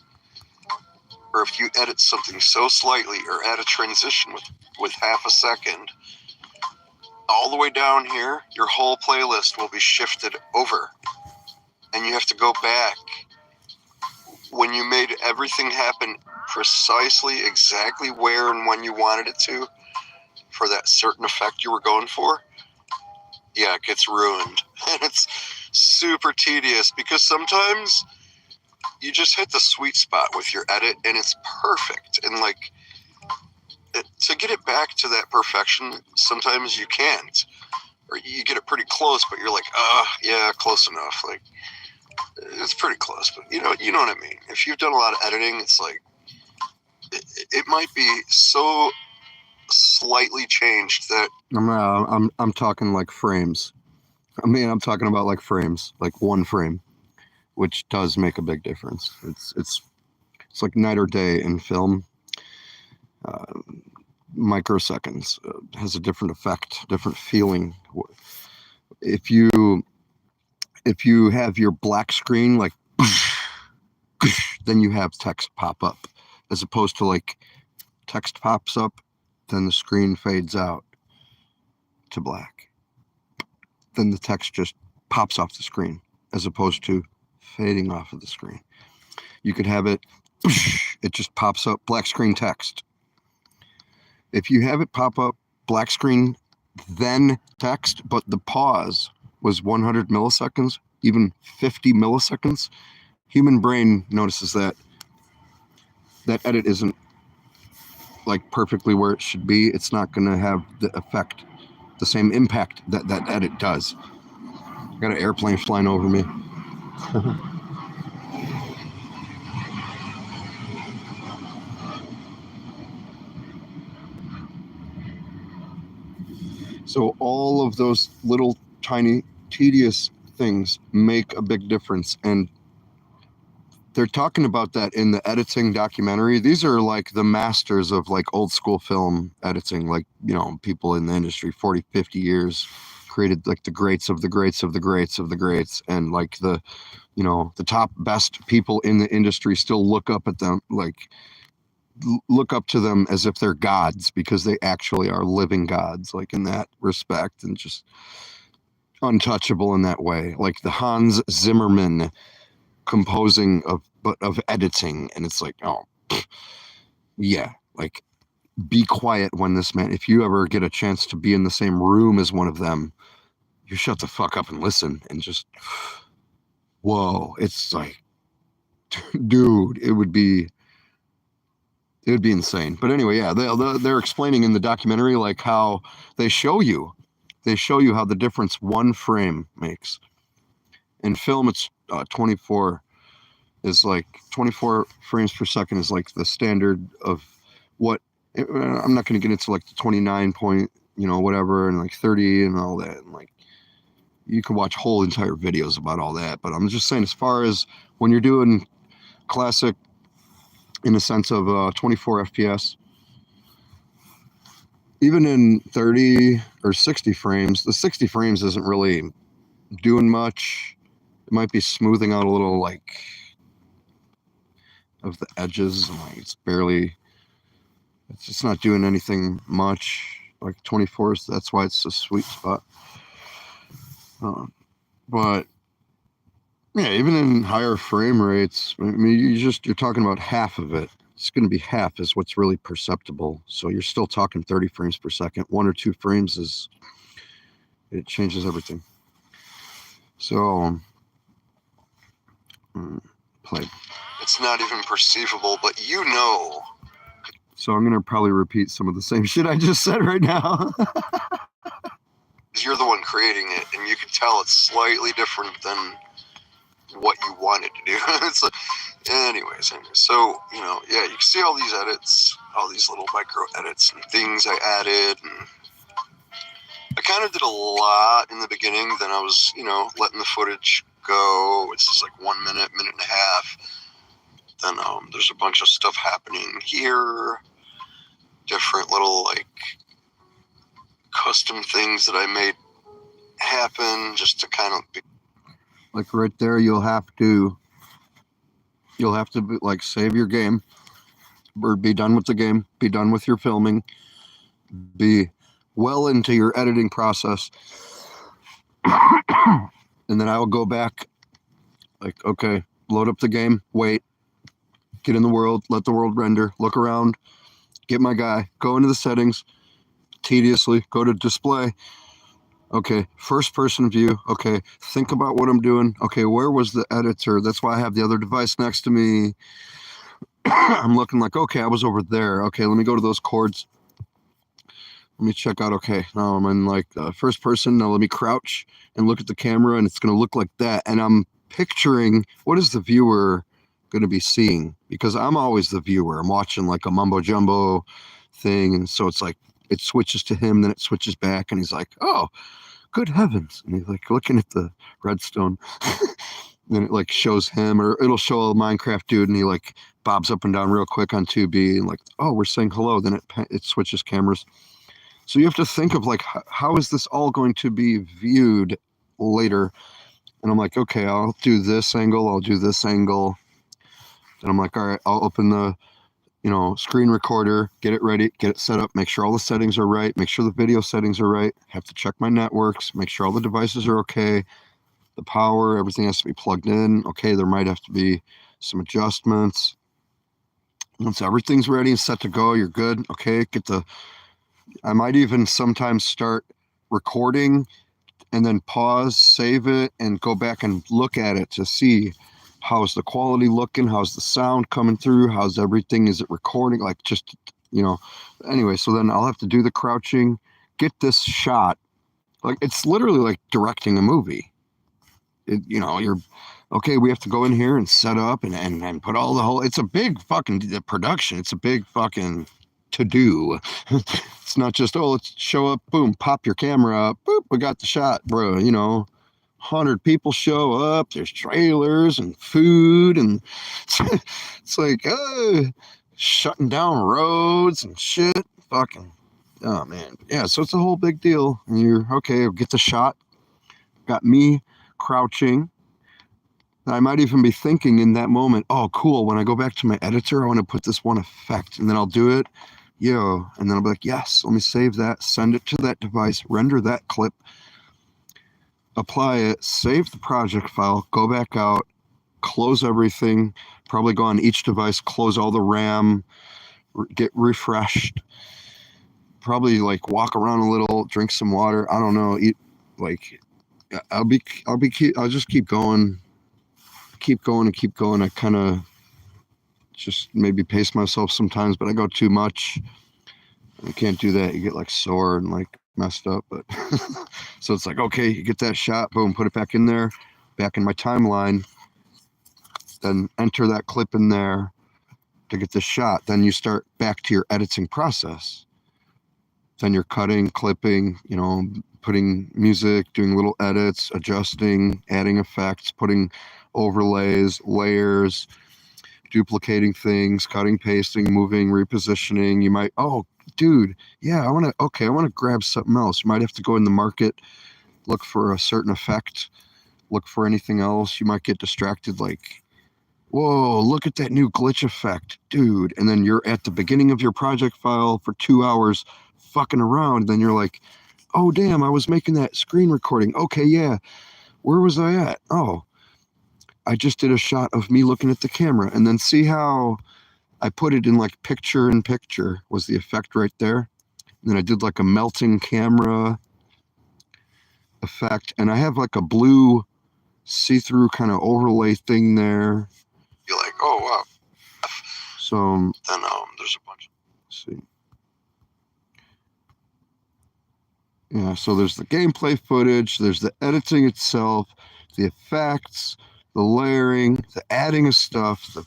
Speaker 1: or if you edit something so slightly or add a transition with half a second, all the way down here, your whole playlist will be shifted over. And you have to go back when you made everything happen precisely exactly where and when you wanted it to for that certain effect you were going for. Yeah, it gets ruined. And it's super tedious because sometimes you just hit the sweet spot with your edit and it's perfect. And like, to get it back to that perfection, sometimes you can't. Or you get it pretty close, but you're like, yeah, close enough. Like, it's pretty close, but you know what I mean. If you've done a lot of editing, it's like, it might be so slightly changed that I'm talking like frames. I mean, I'm talking about like frames, like 1 frame, which does make a big difference. It's like night or day in film. Microseconds has a different effect, different feeling. If you have your black screen, like, then you have text pop up, as opposed to like text pops up, then the screen fades out to black. Then the text just pops off the screen, as opposed to fading off of the screen. You could have it, it just pops up, black screen text. If you have it pop up, black screen, then text, but the pause was 100 milliseconds, even 50 milliseconds, human brain notices that edit isn't like perfectly where it should be. It's not going to have the effect, the same impact that edit does. Got an airplane flying over me. So all of those little tiny tedious things make a big difference, and they're talking about that in the editing documentary. These are like the masters of like old school film editing, like, you know, people in the industry 40, 50 years created like the greats of the greats of the greats of the greats, and like the, you know, the top best people in the industry still look up at them, like look up to them as if they're gods, because they actually are living gods, like in that respect, and just untouchable in that way. Like the Hans Zimmerman composing of editing, and it's like, oh, yeah, like, be quiet when this man, if you ever get a chance to be in the same room as one of them, you shut the fuck up and listen, and just, whoa, it's like, dude, it would be insane. But anyway, yeah, they're explaining in the documentary like how they show you how the difference 1 frame makes. In film, it's 24 frames per second is like the standard of what, I'm not going to get into like the 29 point, you know, whatever, and like 30 and all that. And like, you can watch whole entire videos about all that. But I'm just saying, as far as when you're doing classic, in a sense of 24 FPS, even in 30 or 60 frames, the 60 frames isn't really doing much. It might be smoothing out a little, like, of the edges, and like it's just not doing anything much. Like 24s, that's why it's a sweet spot. But yeah, even in higher frame rates, I mean, you're talking about half of it. It's going to be half is what's really perceptible. So you're still talking 30 frames per second. 1 or 2 frames it changes everything. So play. It's not even perceivable, but you know. So I'm going to probably repeat some of the same shit I just said right now. You're the one creating it, and you can tell it's slightly different than what you wanted to do. It's anyways, so, you know, yeah, you can see all these edits, all these little micro edits and things I added, and I kind of did a lot in the beginning. Then I was, letting the footage go. It's just like 1 minute, minute and a half. Then there's a bunch of stuff happening here. Different little like custom things that I made happen just to kind of be like right there. You'll have to like save your game or be done with the game, be done with your filming, be well into your editing process. And then I will go back like, okay, load up the game, wait, get in the world, let the world render, look around, get my guy, go into the settings, tediously, go to display. Okay, first person view. Okay, think about what I'm doing. Okay, where was the editor? That's why I have the other device next to me. I'm looking like, okay, I was over there. Okay, let me go to those chords. Let me check out, okay, now I'm in like first person. Now let me crouch and look at the camera and it's going to look like that. And I'm picturing, what is the viewer going to be seeing? Because I'm always the viewer. I'm watching like a mumbo jumbo thing. And so it's like, it switches to him, then it switches back and he's like, oh, good heavens. And he's like looking at the redstone. Then it like shows him, or it'll show a Minecraft dude and he like bobs up and down real quick on 2B and like, oh, we're saying hello. Then it switches cameras. So you have to think of like, how is this all going to be viewed later? And I'm like, okay, I'll do this angle. I'll do this angle. And I'm like, all right, I'll open the, screen recorder, get it ready, get it set up, make sure all the settings are right, make sure the video settings are right, have to check my networks, make sure all the devices are okay, the power, everything has to be plugged in. Okay, there might have to be some adjustments. Once everything's ready and set to go, you're good. Okay, I might even sometimes start recording and then pause, save it, and go back and look at it to see how's the quality looking, how's the sound coming through, how's everything, is it recording, like just, anyway, so then I'll have to do the crouching, get this shot. Like, it's literally like directing a movie. You're, okay, we have to go in here and set up and put all the whole, it's a big fucking production. It's a big fucking to do. It's not just, oh, let's show up, boom, pop your camera up, boop, we got the shot, bro. 100 people show up, there's trailers and food, and it's like shutting down roads and shit. Fucking, oh man, yeah. So it's a whole big deal. And you're okay, get the shot, got me crouching. I might even be thinking in that moment, oh cool, when I go back to my editor, I want to put this one effect, and then I'll do it, and then I'll be like, yes, let me save that, send it to that device, render that clip, apply it, save the project file, go back out, close everything, probably go on each device, close all the RAM, get refreshed, probably like walk around a little, drink some water, I don't know, eat, like, I'll just keep going. I kind of just maybe pace myself sometimes, but I go too much. You can't do that. You get like sore and like messed up. But so it's like, okay, you get that shot, boom, put it back in there, back in my timeline, then enter that clip in there to get the shot. Then you start back to your editing process. Then you're cutting, clipping, putting music, doing little edits, adjusting, adding effects, putting overlays, layers, duplicating things, cutting, pasting, moving, repositioning. You might, oh, dude, yeah, I want to grab something else. You might have to go in the market, look for a certain effect, look for anything else. You might get distracted, like, whoa, look at that new glitch effect, dude. And then you're at the beginning of your project file for 2 hours fucking around. And then you're like, oh, damn, I was making that screen recording. Okay, yeah. Where was I at? Oh, I just did a shot of me looking at the camera. And then see how I put it in like picture in picture was the effect right there. And then I did like a melting camera effect. And I have like a blue see-through kind of overlay thing there. You're like, oh, wow. So then there's a bunch. Let's see. Yeah, so there's the gameplay footage, there's the editing itself, the effects, the layering, the adding of stuff, the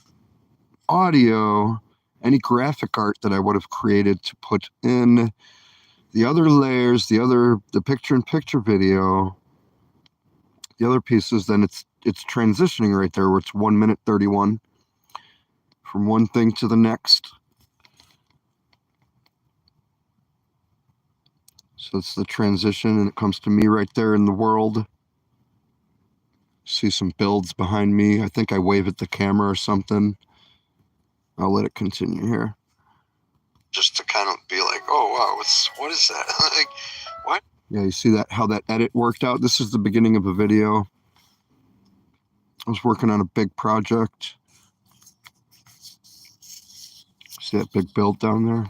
Speaker 1: audio, any graphic art that I would have created to put in, the other layers, the picture-in-picture video, the other pieces, then it's transitioning right there where it's 1 minute 31 from one thing to the next. So it's the transition, and it comes to me right there in the world. See some builds behind me. I think I wave at the camera or something. I'll let it continue here. Just to kind of be like, oh wow, what is that? Like, what? Yeah, you see that, how that edit worked out? This is the beginning of a video. I was working on a big project. See that big build down there?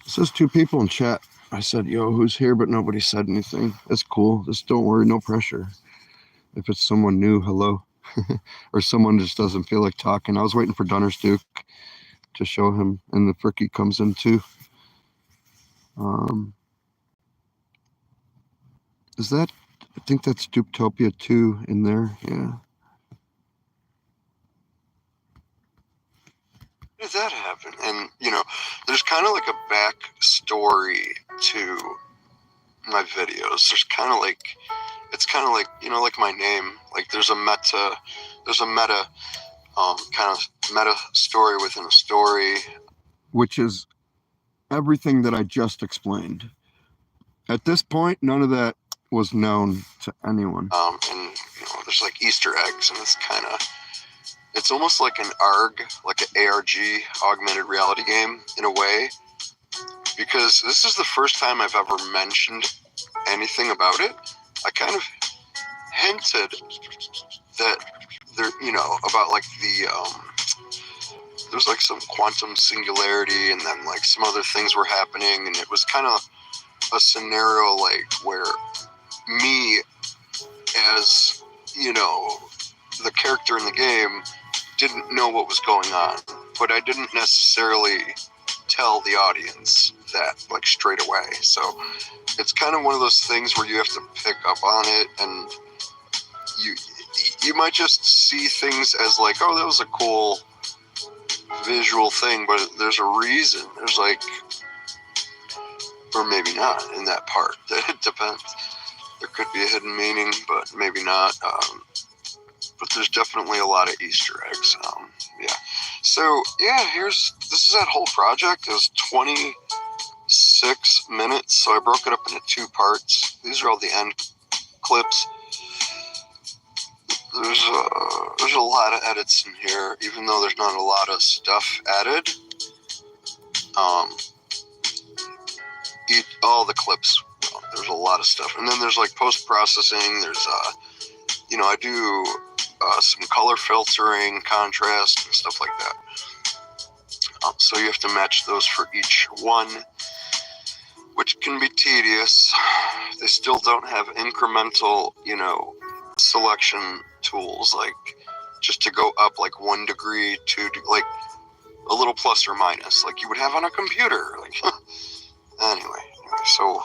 Speaker 1: It says 2 people in chat. I said, yo, who's here? But nobody said anything. That's cool. Just don't worry, no pressure. If it's someone new, hello. Or someone just doesn't feel like talking. I was waiting for Dunner's Duke to show him, and the Fricky comes in too. Is that, I think that's Dupetopia 2 in there, yeah. How did that happen? And, you know, there's kind of like a back story to my videos. There's kind of like, it's kind of like, you know, like my name, like there's a meta kind of meta story within a story, which is everything that I just explained. At this point, none of that was known to anyone. And you know, there's like Easter eggs, and it's almost like an ARG, like an ARG, augmented reality game in a way, because this is the first time I've ever mentioned anything about it. I kind of hinted that there, you know, about like there's like some quantum singularity, and then like some other things were happening, and it was kind of a scenario like where me, as you know, the character in the game, didn't know what was going on, but I didn't necessarily tell the audience that like straight away. So it's kind of one of those things where you have to pick up on it, and you might just see things as like, oh, that was a cool visual thing, but there's a reason. There's like, or maybe not in that part. It depends. There could be a hidden meaning, but maybe not. But there's definitely a lot of Easter eggs. Yeah. So yeah, this is that whole project. It was 26 minutes, so I broke it up into 2 parts. These are all the end clips. There's a lot of edits in here, even though there's not a lot of stuff added. All the clips, there's a lot of stuff, and then there's like post-processing. There's you know, I do some color filtering, contrast, and stuff like that. So you have to match those for each one, which can be tedious. They still don't have incremental, you know, selection tools, like just to go up like 1 degree, 2 like a little plus or minus, like you would have on a computer. Like anyway, so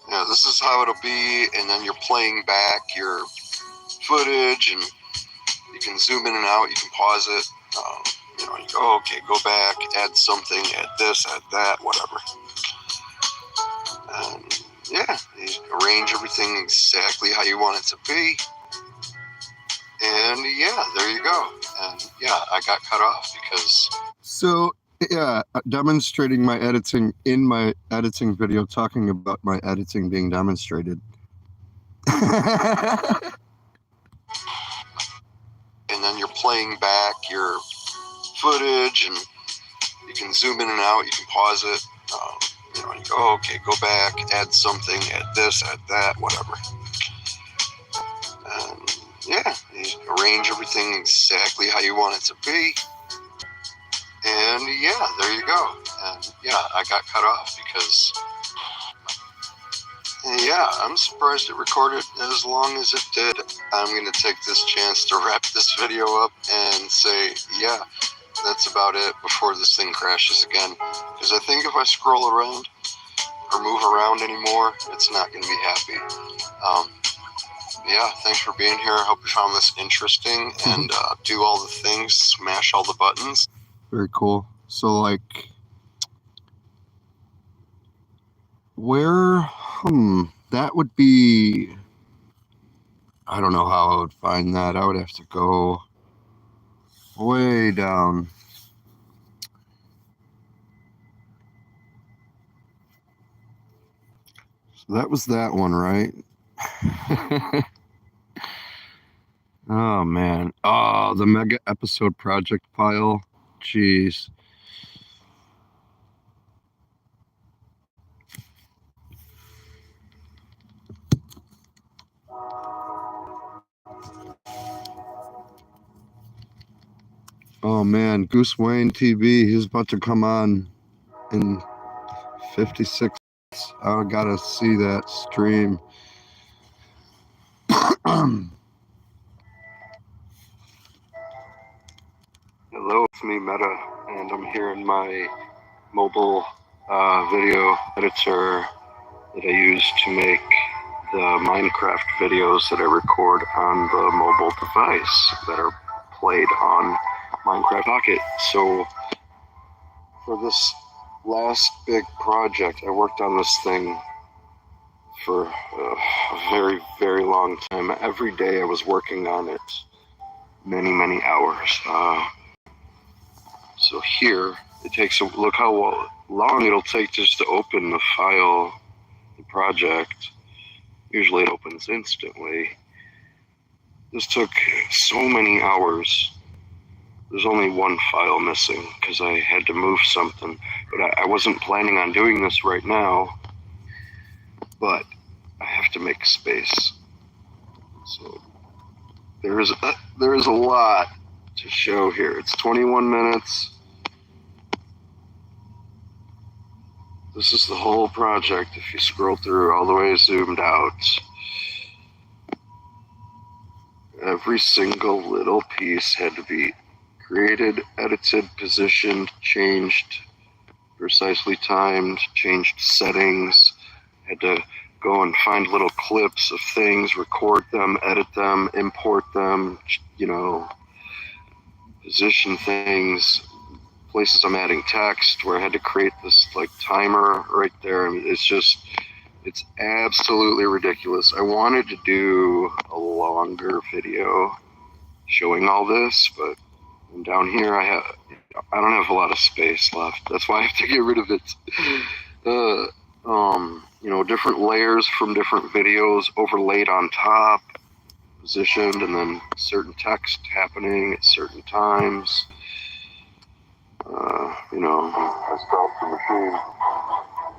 Speaker 1: yeah, this is how it'll be, and then you're playing back your footage, and you can zoom in and out, you can pause it, you know, you go, oh, okay, go back, add something, add this, add that, whatever. Yeah, you arrange everything exactly how you want it to be, and yeah, there you go. And yeah, I got cut off because... So yeah, demonstrating my editing in my editing video, talking about my editing being demonstrated. And then you're playing back your footage, and you can zoom in and out, you can pause it, you know, you go, oh, okay, go back, add something, add this, add that, whatever. Yeah, you arrange everything exactly how you want it to be, and yeah, there you go. And yeah, I got cut off because, yeah, I'm surprised it recorded as long as it did. I'm going to take this chance to wrap this video up and say, yeah, that's about it before this thing crashes again. Because I think if I scroll around or move around anymore, it's not going to be happy. Yeah, thanks for being here. I hope you found this interesting, and do all the things, smash all the buttons. Very cool. So like, Where, that would be, I don't know how I would find that. I would have to go way down. So that was that one, right? Oh, man. Oh, the mega episode project file. Jeez. Oh, man. Goose Wayne TV, he's about to come on in 56. I gotta see that stream. Hello, it's me, Meta, and I'm here in my mobile video editor that I use to make the Minecraft videos that I record on the mobile device that are played on Minecraft Pocket. So for this last big project, I worked on this thing for a very, very long time. Every day I was working on it many, many hours. So here, it takes look how long it'll take just to open the file, the project. Usually it opens instantly. This took so many hours. There's only one file missing because I had to move something, but I wasn't planning on doing this right now, but I have to make space. So there is a lot to show here. It's 21 minutes. This is the whole project if you scroll through all the way zoomed out. Every single little piece had to be created, edited, positioned, changed, precisely timed, changed settings. Had to go and find little clips of things, record them, edit them, import them, position things. Places I'm adding text where I had to create this like timer right there. I mean, it's absolutely ridiculous. I wanted to do a longer video showing all this, but down here I don't have a lot of space left. That's why I have to get rid of it. Different layers from different videos overlaid on top, positioned, and then certain text happening at certain times. I stopped the machine.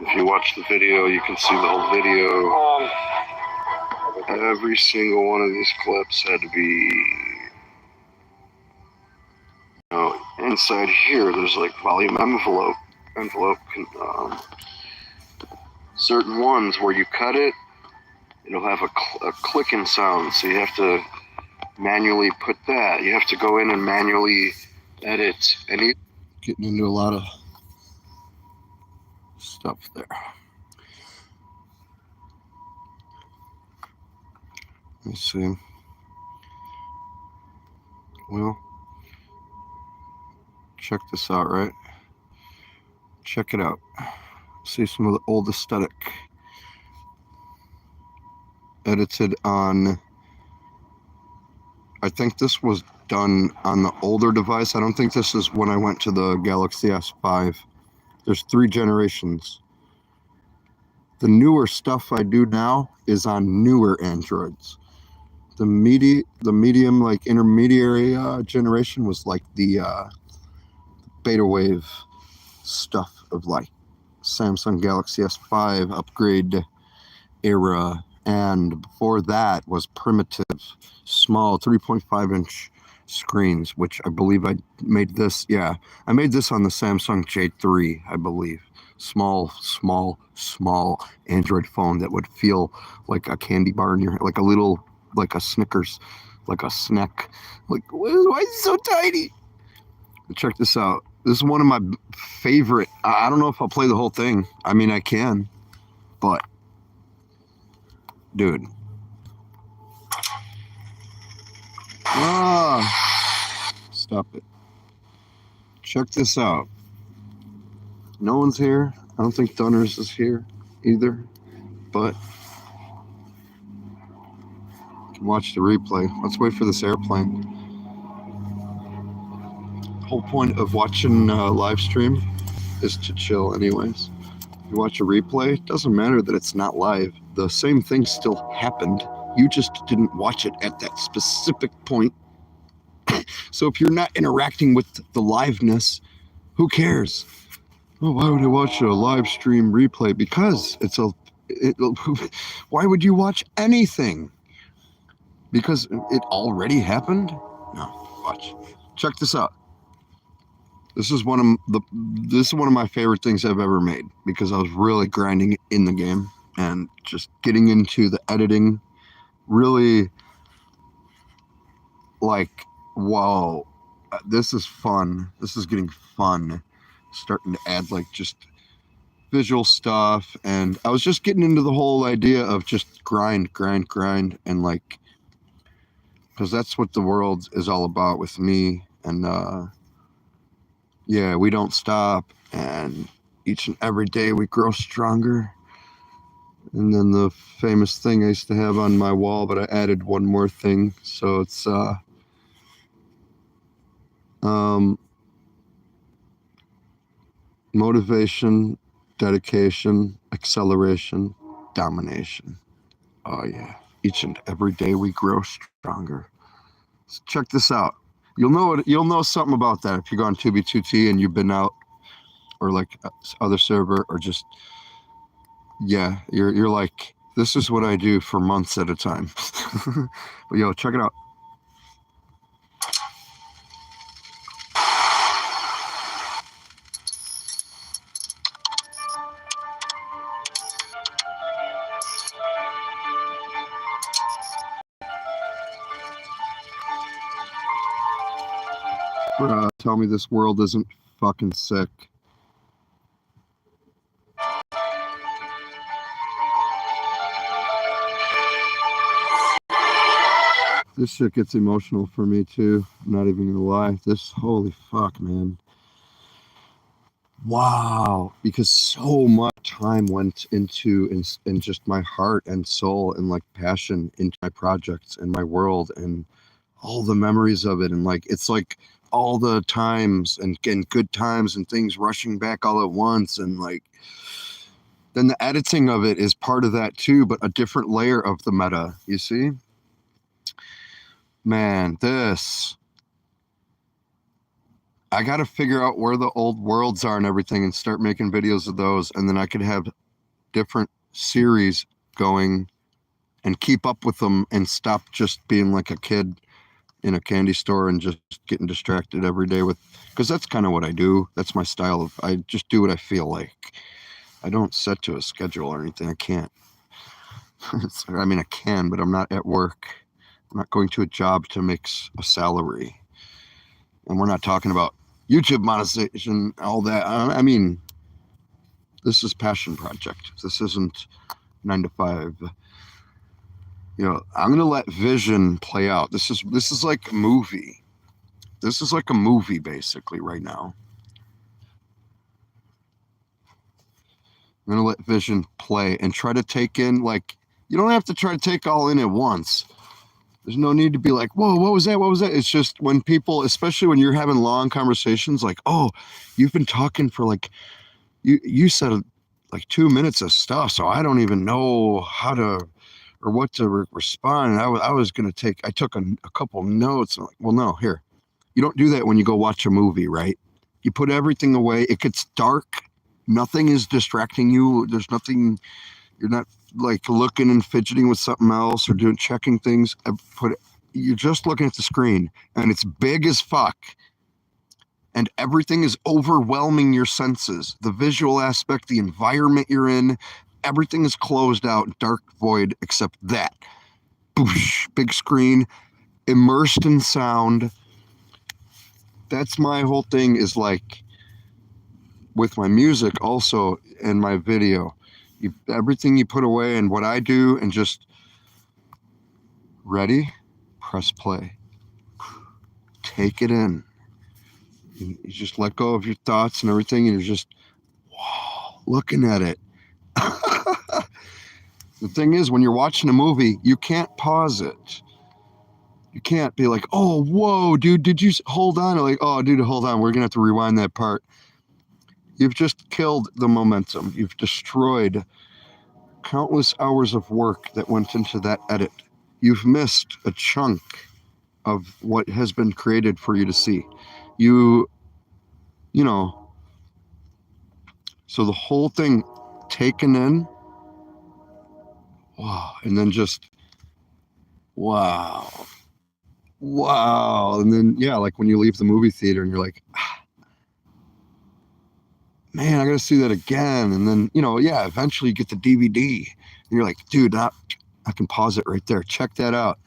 Speaker 1: If you watch the video, you can see the whole video. Every single one of these clips had to be, inside here. There's like volume envelope, certain ones where you cut it, it'll have a clicking sound. So you have to manually put that. You have to go in and manually edit. And getting into a lot of stuff there. Let me see. Well, check this out, right? Check it out. See some of the old aesthetic. Edited on, I think this was done on the older device. I don't think this is when I went to the Galaxy S5. There's 3 generations. The newer stuff I do now is on newer Androids. The medium, like intermediary generation was like the beta wave stuff of like Samsung Galaxy S5 upgrade era, and before that was primitive, small 3.5-inch screens, which I believe I made this. Yeah, I made this on the Samsung J3, I believe. Small Android phone that would feel like a candy bar in your, like a little, like a Snickers, like a snack. Like, why is it so tiny? Check this out. This is one of my favorite. I don't know if I'll play the whole thing. I mean, I can, but dude. Stop it. Check this out. No one's here. I don't think Dunners is here. either, but you can watch the replay. Let's wait for this airplane. The whole point of watching live stream is to chill anyways. You watch a replay, it doesn't matter that it's not live. The same thing still happened. You just didn't watch it at that specific point. So if you're not interacting with the liveness, who cares? Oh, why would I watch a live stream replay? Because why would you watch anything? Because it already happened? No, watch. Check this out. This is one of my favorite things I've ever made, because I was really grinding in the game and just getting into the editing. Really, like, whoa, this is fun. This is getting fun. Starting to add like just visual stuff, and I was just getting into the whole idea of just grind, and like, because that's what the world is all about with me. And yeah, we don't stop, and each and every day we grow stronger. And then the famous thing I used to have on my wall, but I added one more thing. So it's motivation, dedication, acceleration, domination. Oh yeah, each and every day we grow stronger. So check this out. You'll know something about that if you go on 2B2T and you've been out, or like other server, or just, yeah, you're like, this is what I do for months at a time. But yo, check it out. Tell me this world isn't fucking sick. This shit gets emotional for me too. I'm not even gonna lie. This, holy fuck, man. Wow. Because so much time went into in just my heart and soul and like passion into my projects and my world and all the memories of it. And like, it's like all the times and good times and things rushing back all at once. And like, then the editing of it is part of that too, but a different layer of the meta, you see? Man, I got to figure out where the old worlds are and everything and start making videos of those. And then I could have different series going and keep up with them and stop just being like a kid in a candy store and just getting distracted every day with, because that's kind of what I do. That's my style of, I just do what I feel like. I don't set to a schedule or anything. I can't. I mean, I can, but I'm not at work. I'm not going to a job to make a salary. And we're not talking about YouTube monetization, all that. I mean, this is passion project. This isn't 9 to 5. You know, I'm gonna let vision play out. This is like a movie. This is like a movie basically right now. I'm gonna let vision play and try to take in, like, you don't have to try to take all in at once. There's no need to be like, whoa, what was that? What was that? It's just when people, especially when you're having long conversations, like, oh, you've been talking for like, you said like 2 minutes of stuff, so I don't even know how to, or what to respond. And I took a couple notes. I'm like, well, no, here, you don't do that when you go watch a movie, right? You put everything away. It gets dark. Nothing is distracting you. There's nothing, you're not like looking and fidgeting with something else or checking things. You're just looking at the screen and it's big as fuck. And everything is overwhelming your senses. The visual aspect, the environment you're in, everything is closed out, dark void, except that. Boosh, big screen, immersed in sound. That's my whole thing, is like with my music also and my video. Everything you put away and what I do, and just ready, press play. Take it in. You just let go of your thoughts and everything, and you're just, whoa, looking at it. The thing is, when you're watching a movie, you can't pause it. You can't be like, oh, whoa, dude, did you hold on? Or like, oh, dude, hold on. We're going to have to rewind that part. You've just killed the momentum. You've destroyed countless hours of work that went into that edit. You've missed a chunk of what has been created for you to see. You know, so the whole thing taken in, wow, and then just, wow, wow. And then, yeah, like when you leave the movie theater and you're like, man, I got to see that again. And then, yeah, eventually you get the DVD and you're like, dude, I can pause it right there. Check that out.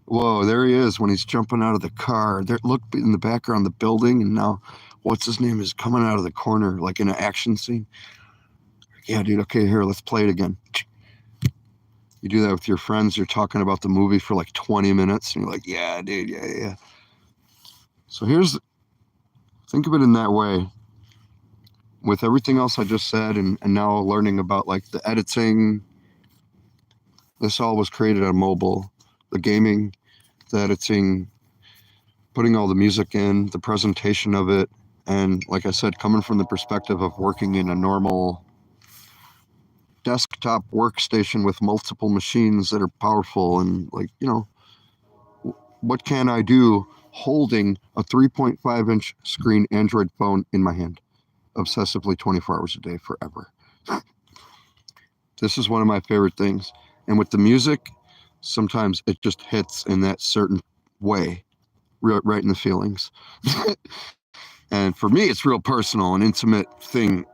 Speaker 1: Whoa, there he is when he's jumping out of the car. There, look in the background, the building, and now what's his name is coming out of the corner like in an action scene. Yeah, dude, okay, here, let's play it again. You do that with your friends. You're talking about the movie for like 20 minutes, and you're like, yeah, dude, yeah. So think of it in that way. With everything else I just said, and now learning about like the editing, this all was created on mobile. The gaming, the editing, putting all the music in, the presentation of it, and like I said, coming from the perspective of working in a normal desktop workstation with multiple machines that are powerful and like, what can I do holding a 3.5-inch screen Android phone in my hand, obsessively 24 hours a day forever. This is one of my favorite things. And with the music, sometimes it just hits in that certain way, right in the feelings. And for me, it's real personal, an intimate thing,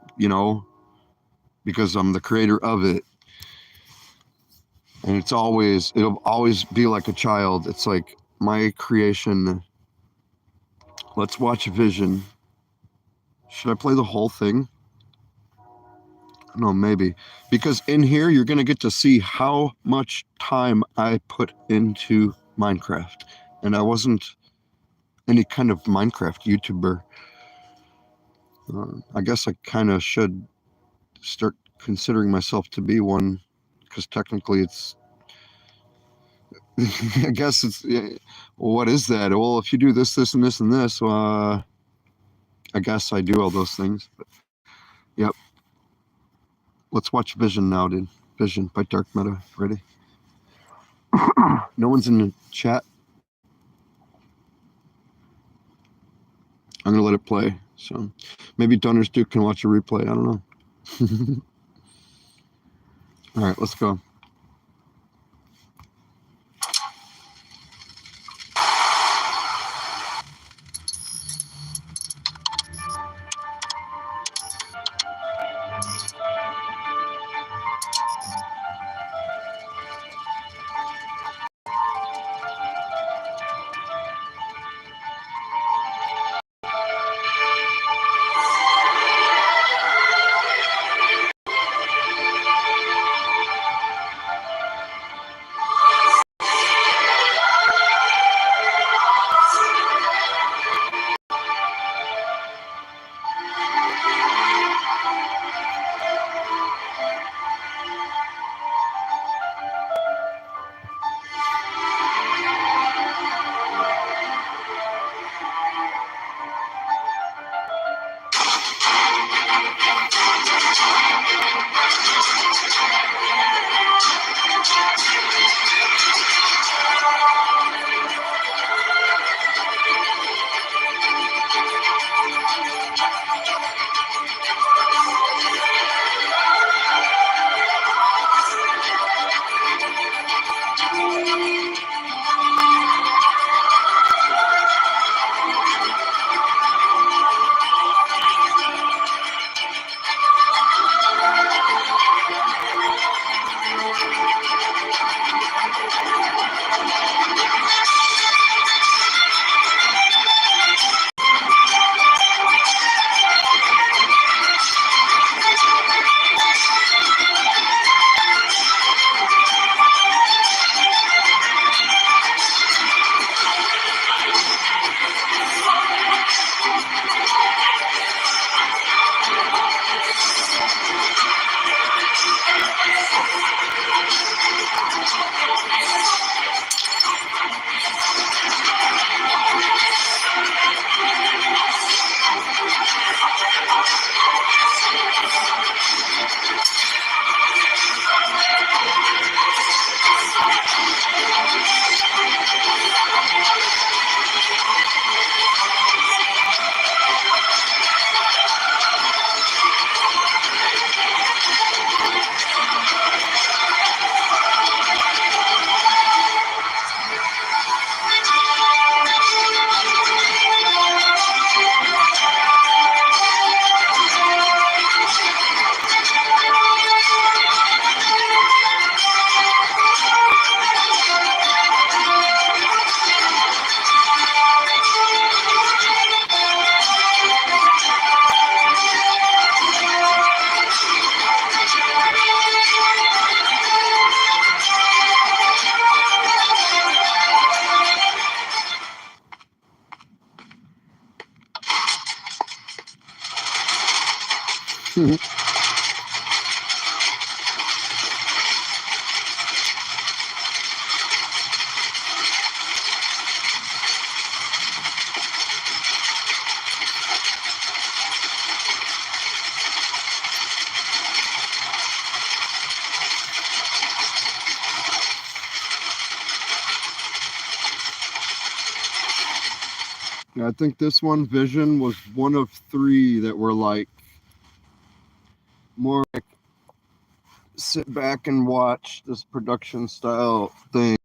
Speaker 1: because I'm the creator of it. And it'll always be like a child. It's like my creation. Let's watch Vision. Should I play the whole thing? No, maybe. Because in here, you're going to get to see how much time I put into Minecraft. And I wasn't any kind of Minecraft YouTuber. I guess I kind of should start considering myself to be one, because technically it's, I guess it's, what is that? Well, if you do this, this, and this, and this, I guess I do all those things. But, yep. Let's watch Vision now, dude. Vision by Dark Meta. Ready? No one's in the chat. I'm going to let it play. So maybe Dunners Duke can watch a replay. I don't know. All right, let's go. Yeah, I think this one, Vision, was one of three that were like more like sit back and watch this production style thing.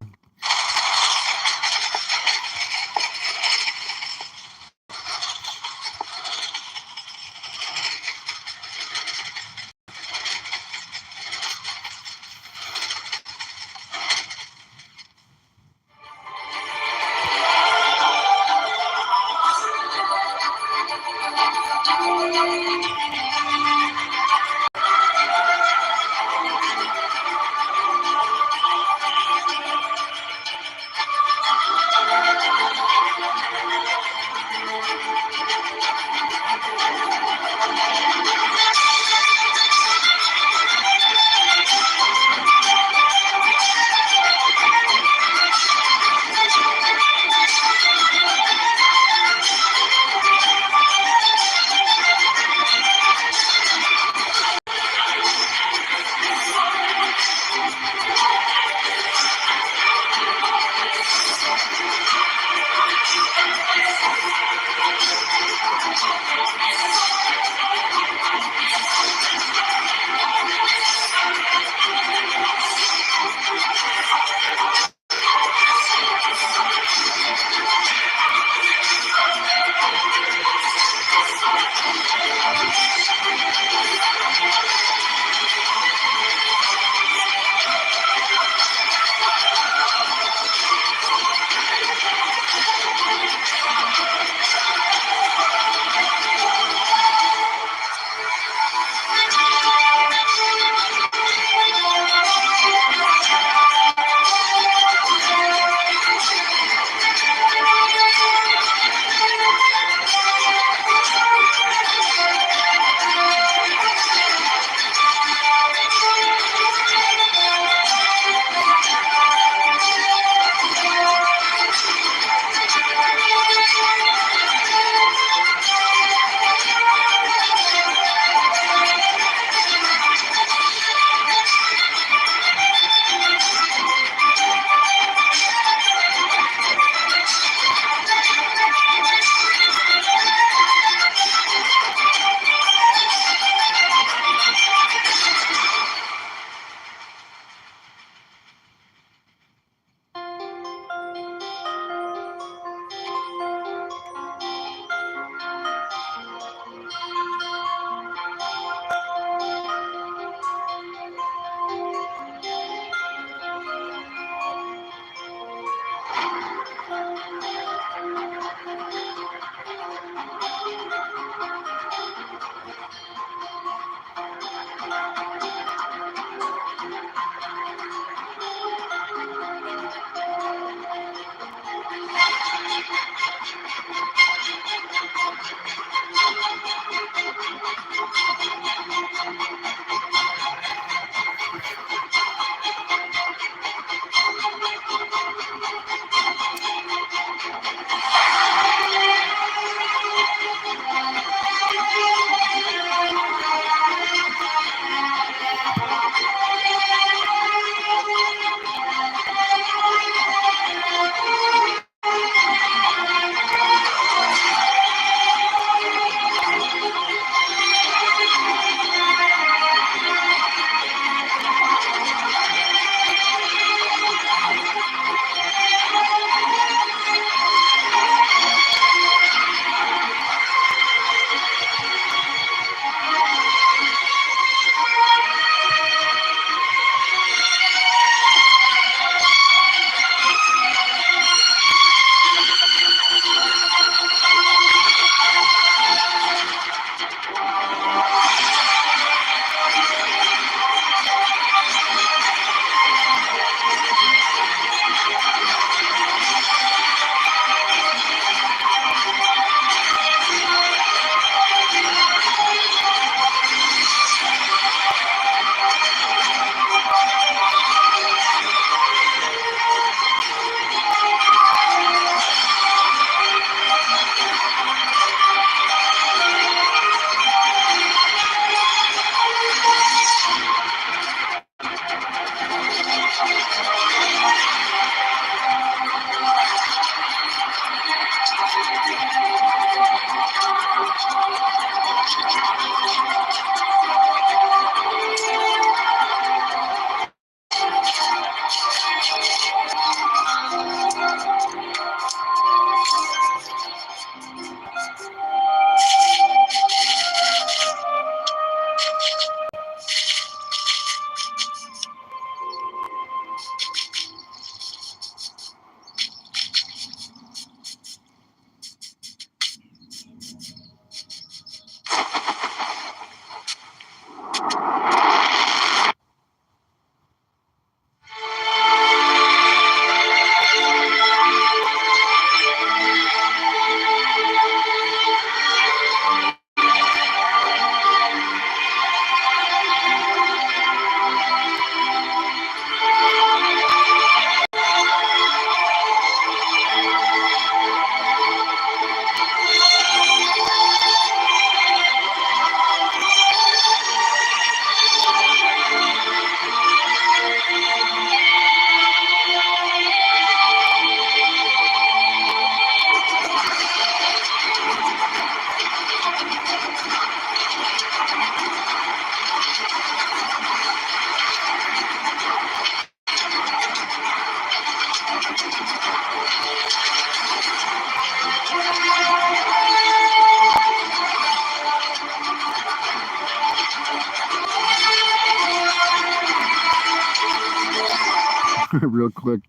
Speaker 1: real quick.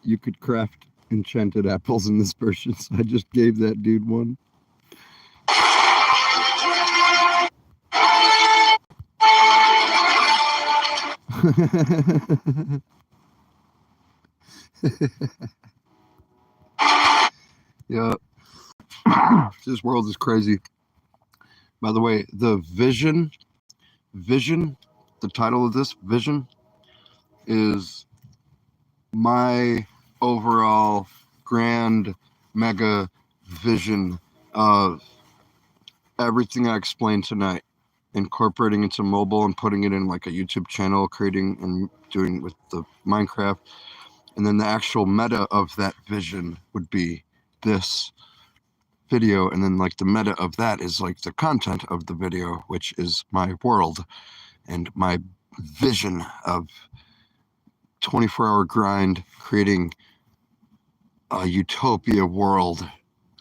Speaker 1: You could craft enchanted apples in this version, so I just gave that dude one. Yeah. This world is crazy. By the way, the vision, the title of this, Vision, is my overall grand mega vision of everything I explained tonight, incorporating into mobile and putting it in like a YouTube channel, creating and doing with the Minecraft. And then the actual meta of that vision would be this video. And then like the meta of that is like the content of the video, which is my world and my vision of 24-hour grind, creating a utopia world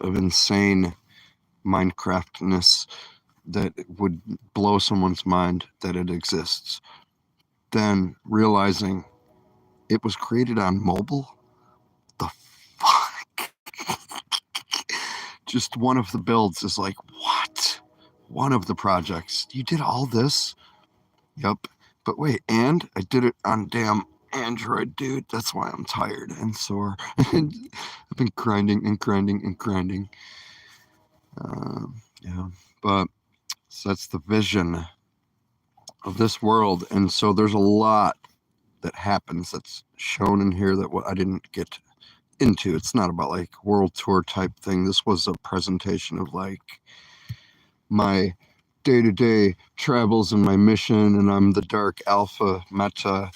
Speaker 1: of insane Minecraftness that would blow someone's mind that it exists. Then realizing it was created on mobile? The fuck? Just one of the builds is like, what? One of the projects. You did all this? Yup. But wait, and I did it on damn Android, dude. That's why I'm tired and sore. I've been grinding and grinding and grinding. Yeah, but so that's the vision of this world. And so there's a lot that happens that's shown in here that what I didn't get into. It's not about like world tour type thing. This was a presentation of like my day-to-day travels and my mission, and I'm the dark alpha meta.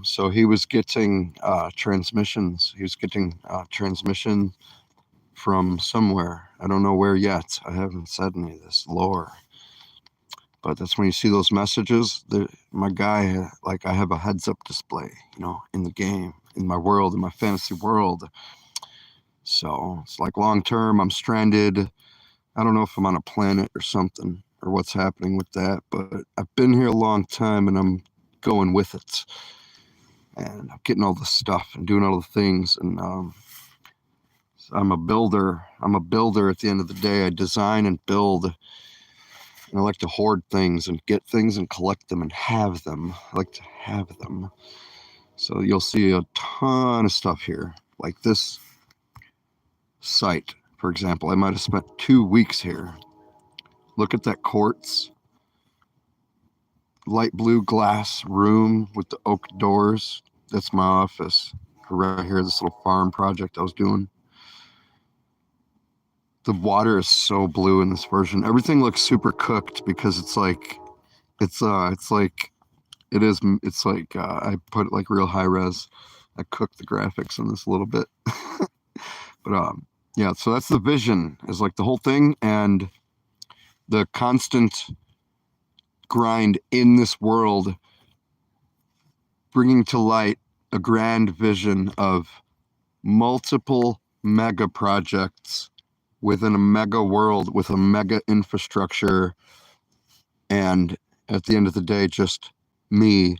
Speaker 1: So he was getting transmissions. He was getting transmission from somewhere. I don't know where yet. I haven't said any of this lore. But that's when you see those messages. My guy, like I have a heads-up display, in the game, in my world, in my fantasy world. So it's like long-term, I'm stranded. I don't know if I'm on a planet or something, or what's happening with that. But I've been here a long time, and I'm going with it. And I'm getting all the stuff and doing all the things. And I'm a builder. I'm a builder at the end of the day. I design and build. And I like to hoard things and get things and collect them and have them. I like to have them. So you'll see a ton of stuff here. Like this site, for example. I might have spent 2 weeks here. Look at that quartz. Light blue glass room with the oak doors. That's my office. Right here, this little farm project I was doing. The water is so blue in this version. Everything looks super cooked because it's like I put like real high res. I cooked the graphics in this a little bit. But yeah, so that's the vision, is like the whole thing, and the constant grind in this world, bringing to light a grand vision of multiple mega projects within a mega world with a mega infrastructure. And at the end of the day, just me,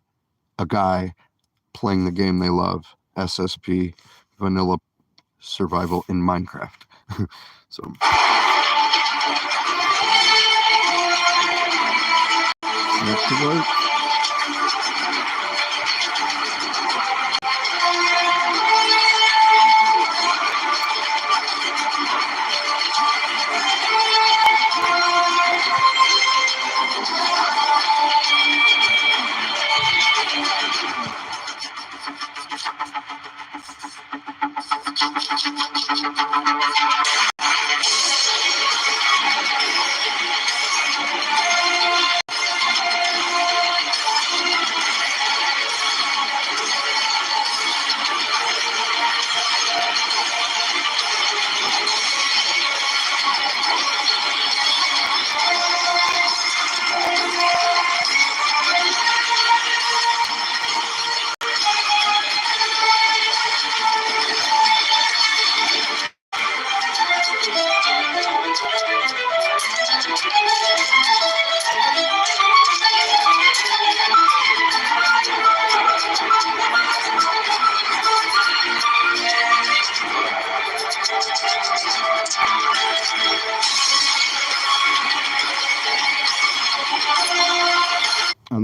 Speaker 1: a guy playing the game they love, SSP, vanilla survival in Minecraft. So back to work.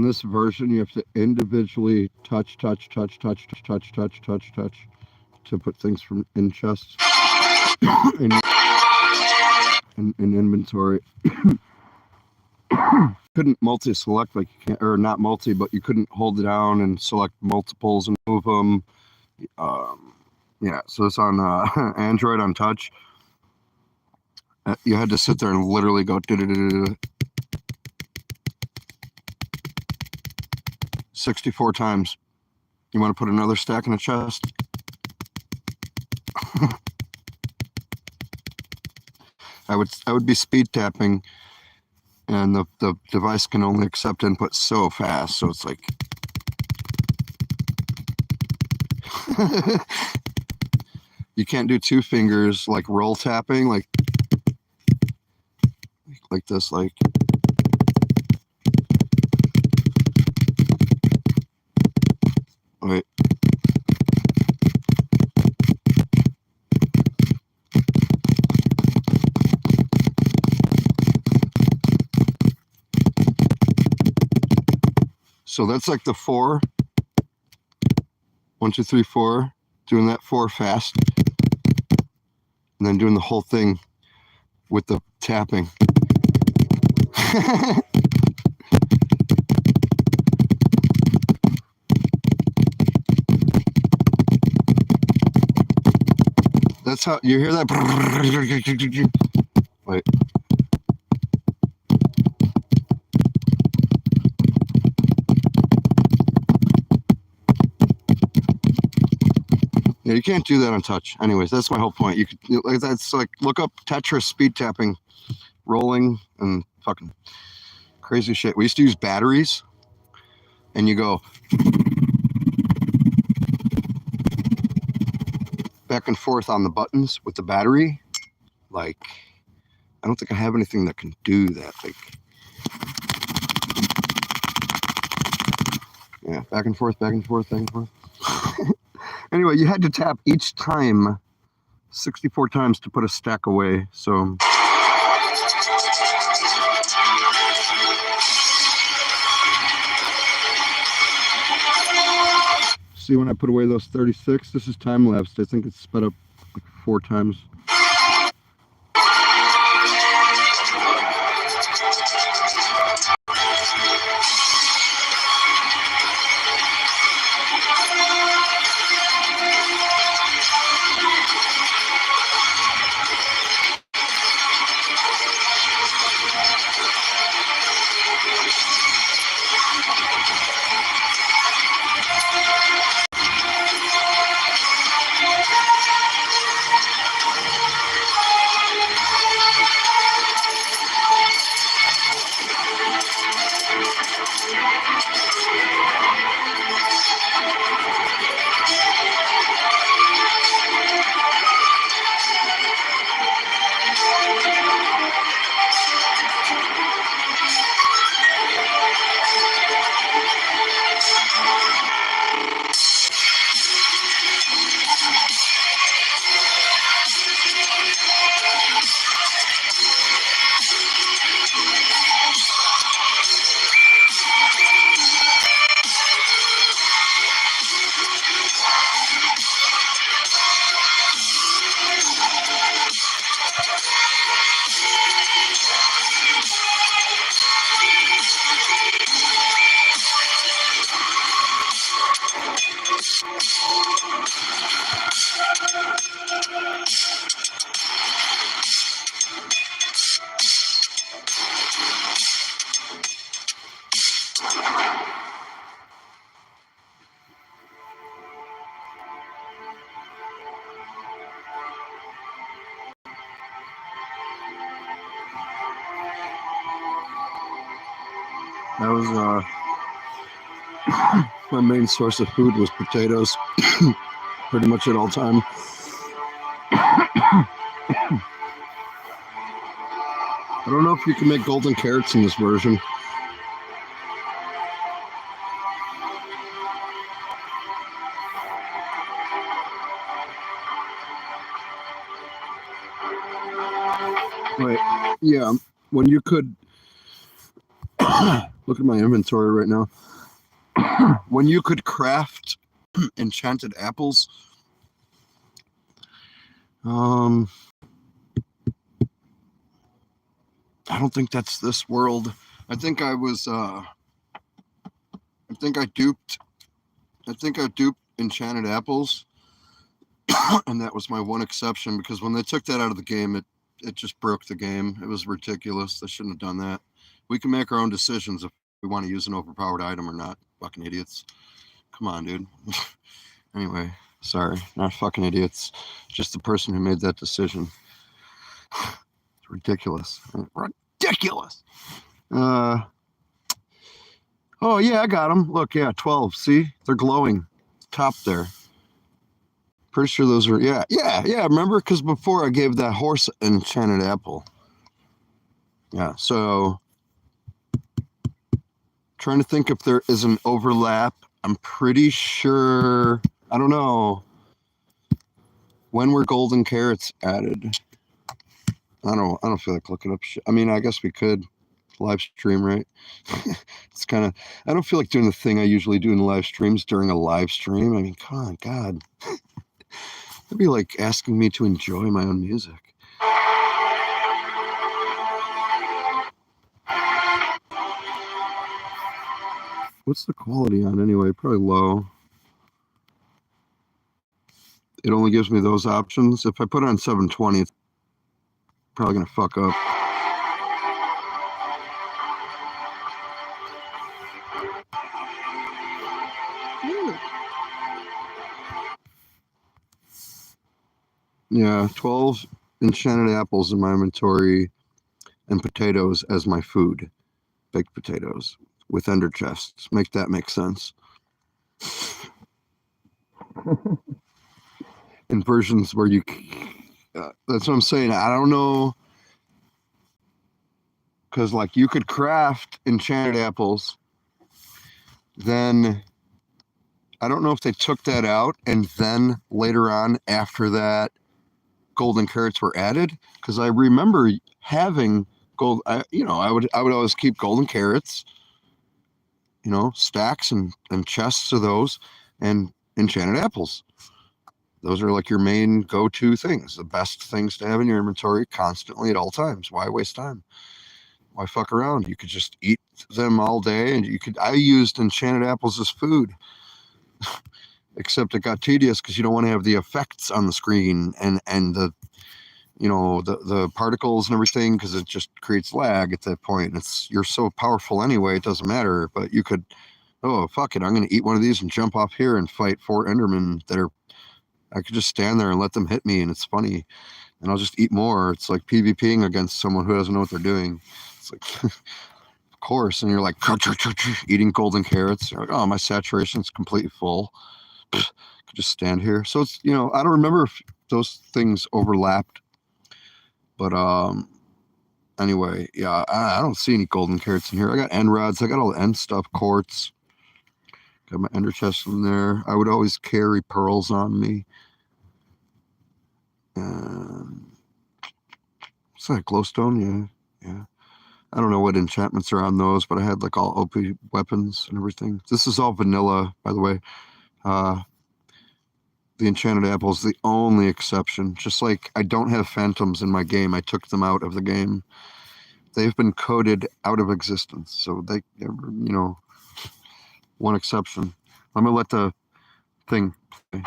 Speaker 1: On this version, you have to individually touch to put things from in chests in inventory. Couldn't multi-select like you can't, or not multi, but you couldn't hold it down and select multiples and move them. Yeah, so it's on Android on touch. You had to sit there and literally go 64 times. You want to put another stack in a chest? I would be speed tapping, and the device can only accept input so fast, so it's like you can't do two fingers like roll tapping like this, like wait. So that's like the 4. 1, 2, 3, 4. Doing that 4 fast. And then doing the whole thing with the tapping. That's how you hear that. Wait. Yeah, you can't do that on touch. Anyways, that's my whole point. You could, that's like, look up Tetris speed tapping, rolling, and fucking crazy shit. We used to use batteries, and you go back and forth on the buttons with the battery. Like, I don't think I have anything that can do that. Like, yeah, back and forth, back and forth, back and forth. Anyway, you had to tap each time 64 times to put a stack away. So see, when I put away those 36, this is time lapsed. I think it's sped up like 4 times. That was my main source of food was potatoes, pretty much at all time. I don't know if you can make golden carrots in this version. Wait, yeah, when you could Look at my inventory right now. When you could craft enchanted apples, I don't think that's this world. I think I was I think I duped enchanted apples, and that was my one exception, because when they took that out of the game, it just broke the game. It was ridiculous. They shouldn't have done that. We can make our own decisions if we want to use an overpowered item or not. Fucking idiots. Come on, dude. Anyway, sorry, not fucking idiots. Just the person who made that decision. It's ridiculous. Ridiculous. Oh yeah, I got them. Look, yeah, 12. See, they're glowing. Top there. Pretty sure those are, yeah. Remember, because before I gave that horse enchanted apple. Yeah, so trying to think if there is an overlap. I'm pretty sure, I don't know. When were golden carrots added? I don't feel like looking up shit. I mean, I guess we could live stream, right? It's kind of, I don't feel like doing the thing I usually do in live streams during a live stream. I mean, come on, God. It'd be like asking me to enjoy my own music. What's the quality on anyway? Probably low. It only gives me those options. If I put it on 720, it's probably going to fuck up. Yeah, 12 enchanted apples in my inventory and potatoes as my food. Baked potatoes with ender chests. Make that make sense. In versions where you... that's what I'm saying. I don't know. Because, like, you could craft enchanted apples. Then... I don't know if they took that out and then later on after that golden carrots were added, because I remember having gold. I would always keep golden carrots, stacks and chests of those, and enchanted apples. Those are like your main go-to things, the best things to have in your inventory constantly at all times. Why waste time? Why fuck around? You could just eat them all day, and I used enchanted apples as food. Except it got tedious because you don't want to have the effects on the screen and the the particles and everything, because it just creates lag at that point. You're so powerful anyway, it doesn't matter. But you could, oh fuck it, I'm gonna eat one of these and jump off here and fight 4 Endermen I could just stand there and let them hit me, and it's funny, and I'll just eat more. It's like PvPing against someone who doesn't know what they're doing. It's like of course, and you're like eating golden carrots. You're like, oh, my saturation's completely full. Could just stand here. So it's, I don't remember if those things overlapped, but anyway, yeah, I don't see any golden carrots in here. I got end rods. I got all the end stuff, quartz. Got my ender chest in there. I would always carry pearls on me. Is that glowstone? Yeah. I don't know what enchantments are on those, but I had like all OP weapons and everything. This is all vanilla, by the way. The enchanted apple is the only exception. Just like I don't have phantoms in my game. I took them out of the game. They've been coded out of existence. So they're, one exception. I'm going to let the thing play.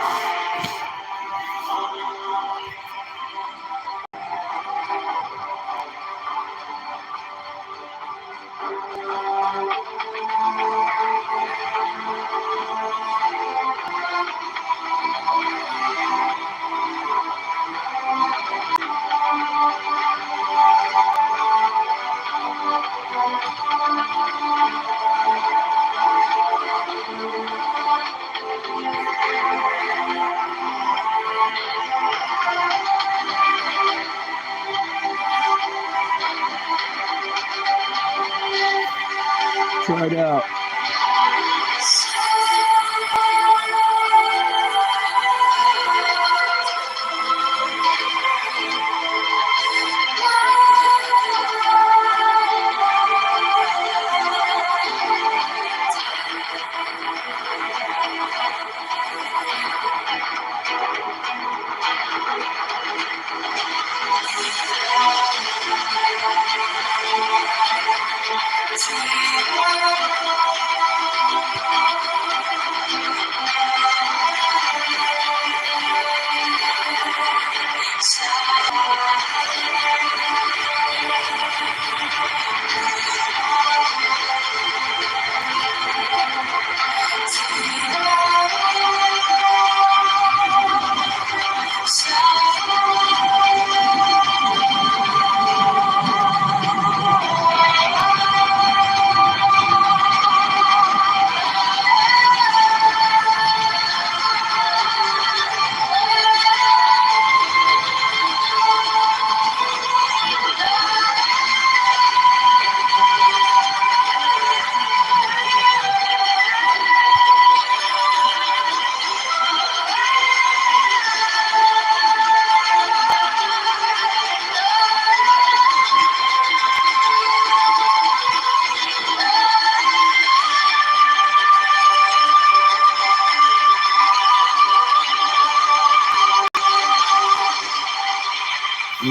Speaker 1: Try it out.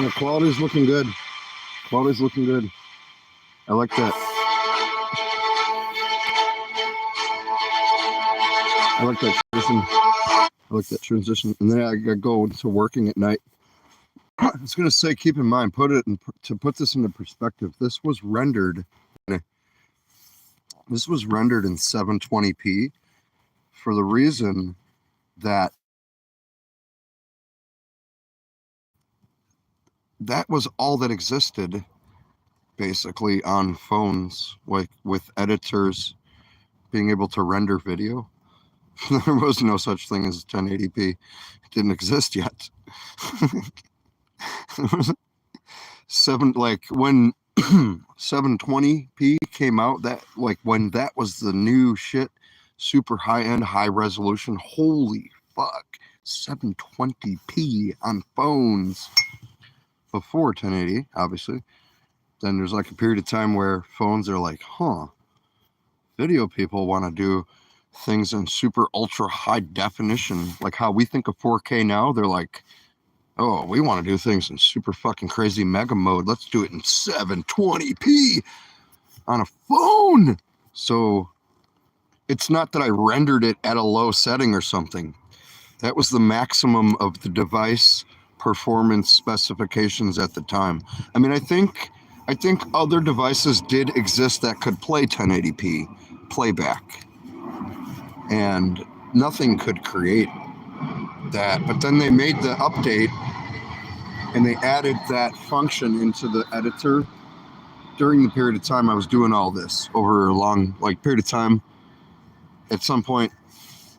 Speaker 1: Yeah, quality's looking good. Quality's looking good. I like that. I like that transition. I like that transition. And then I gotta go to working at night. I was gonna say, keep in mind, to put this into perspective. This was rendered in 720p for the reason that was all that existed basically on phones, like with editors being able to render video. There was no such thing as 1080p. It didn't exist yet. When 720p came out, that like when that was the new shit, super high-end, high resolution. Holy fuck, 720p on phones before 1080, obviously. Then there's like a period of time where phones are like, video people want to do things in super ultra high definition, like how we think of 4K now. They're like, oh, we want to do things in super fucking crazy mega mode. Let's do it in 720p on a phone. So it's not that I rendered it at a low setting or something. That was the maximum of the device performance specifications at the time. I mean, I think other devices did exist that could play 1080p playback, and nothing could create that. But then they made the update and they added that function into the editor during the period of time I was doing all this, over a long period of time. At some point,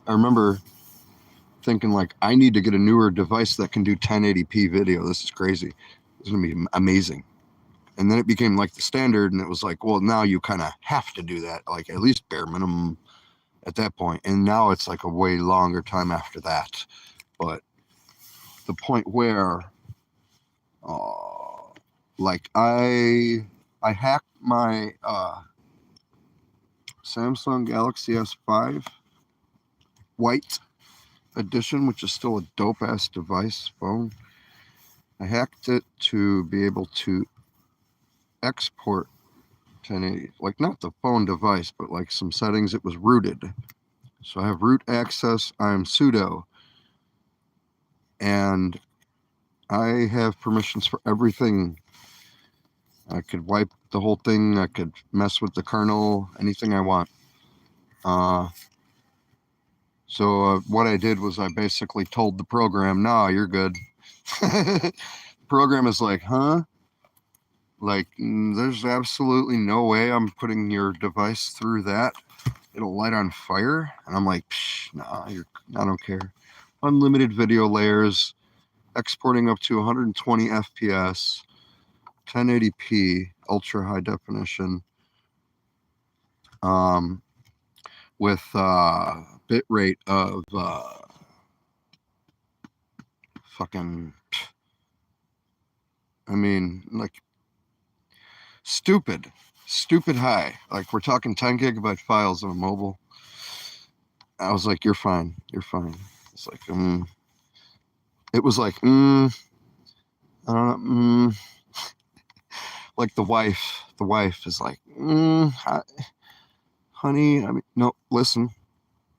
Speaker 1: I remember thinking like, I need to get a newer device that can do 1080p video. This is crazy. It's gonna be amazing. And then it became like the standard, and it was like, well, now you kind of have to do that, like at least bare minimum at that point. And now it's like a way longer time after that. But the point where like I hacked my Samsung Galaxy S5 white edition, which is still a dope ass device phone. I hacked it to be able to export 1080, like not the phone device, but like some settings. It was rooted, so I have root access. I'm sudo, and I have permissions for everything. I could wipe the whole thing. I could mess with the kernel, anything I want. So what I did was I basically told the program, "No, you're good." The program is like, "Huh? Like, there's absolutely no way I'm putting your device through that. It'll light on fire." And I'm like, "Nah, I don't care." Unlimited video layers, exporting up to 120 FPS, 1080p, ultra high definition, with bit rate of like stupid high. Like, we're talking 10 gigabyte files on a mobile. I was like, you're fine. It's like, it was like, I don't know, like the wife is like, honey, I mean, no, listen,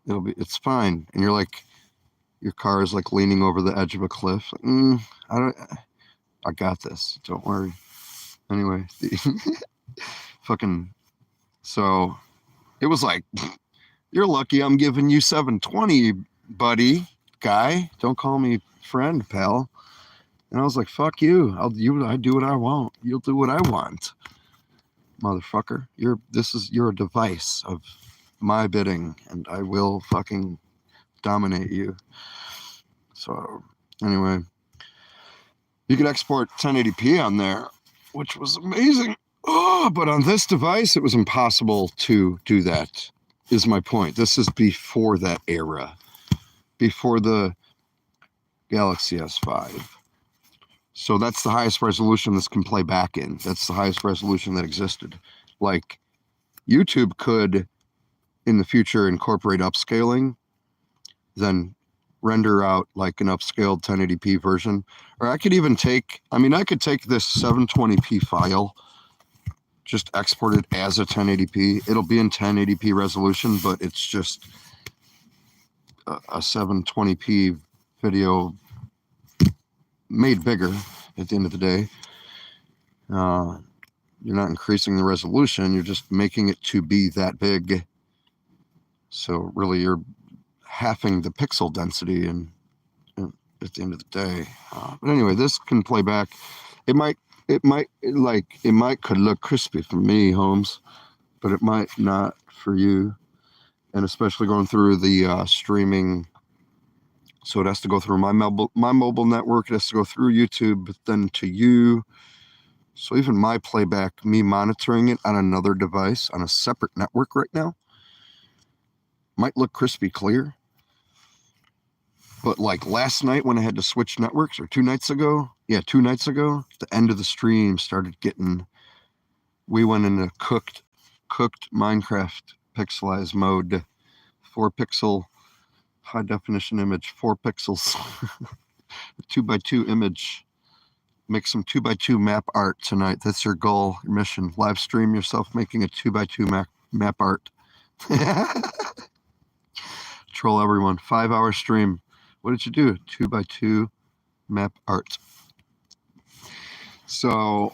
Speaker 1: it's fine. And you're like, your car is like leaning over the edge of a cliff. I got this. Don't worry. Anyway, so it was like, you're lucky I'm giving you 720, buddy, guy. Don't call me friend, pal. And I was like, fuck you. I do what I want. You'll do what I want, motherfucker. You're a device of my bidding, and I will fucking dominate you. So anyway, you could export 1080p on there, which was amazing. But on this device, it was impossible to do that, is my point. This is before that era, before the Galaxy S5. So that's the highest resolution this can play back in. That's the highest resolution that existed. Like, YouTube could, in the future, incorporate upscaling, then render out like an upscaled 1080p version. Or I could even take, I could take this 720p file, just export it as a 1080p. It'll be in 1080p resolution, but it's just a 720p video made bigger at the end of the day. You're not increasing the resolution, you're just making it to be that big. So really you're halving the pixel density and at the end of the day. But anyway, this can play back. It might could look crispy for me, Holmes, but it might not for you. And especially going through the streaming. So it has to go through my mobile network. It has to go through YouTube, but then to you. So even my playback, me monitoring it on another device on a separate network right now, might look crispy clear. But like last night when I had to switch networks, or 2 nights ago, the end of the stream started getting, we went into cooked Minecraft pixelized mode, 4 pixel high definition image, 4 pixels, 2x2 image. Make some 2x2 map art tonight. That's your goal, your mission. Live stream yourself making a 2x2 map art. Troll everyone. 5-hour stream. What did you do? 2x2 map art. So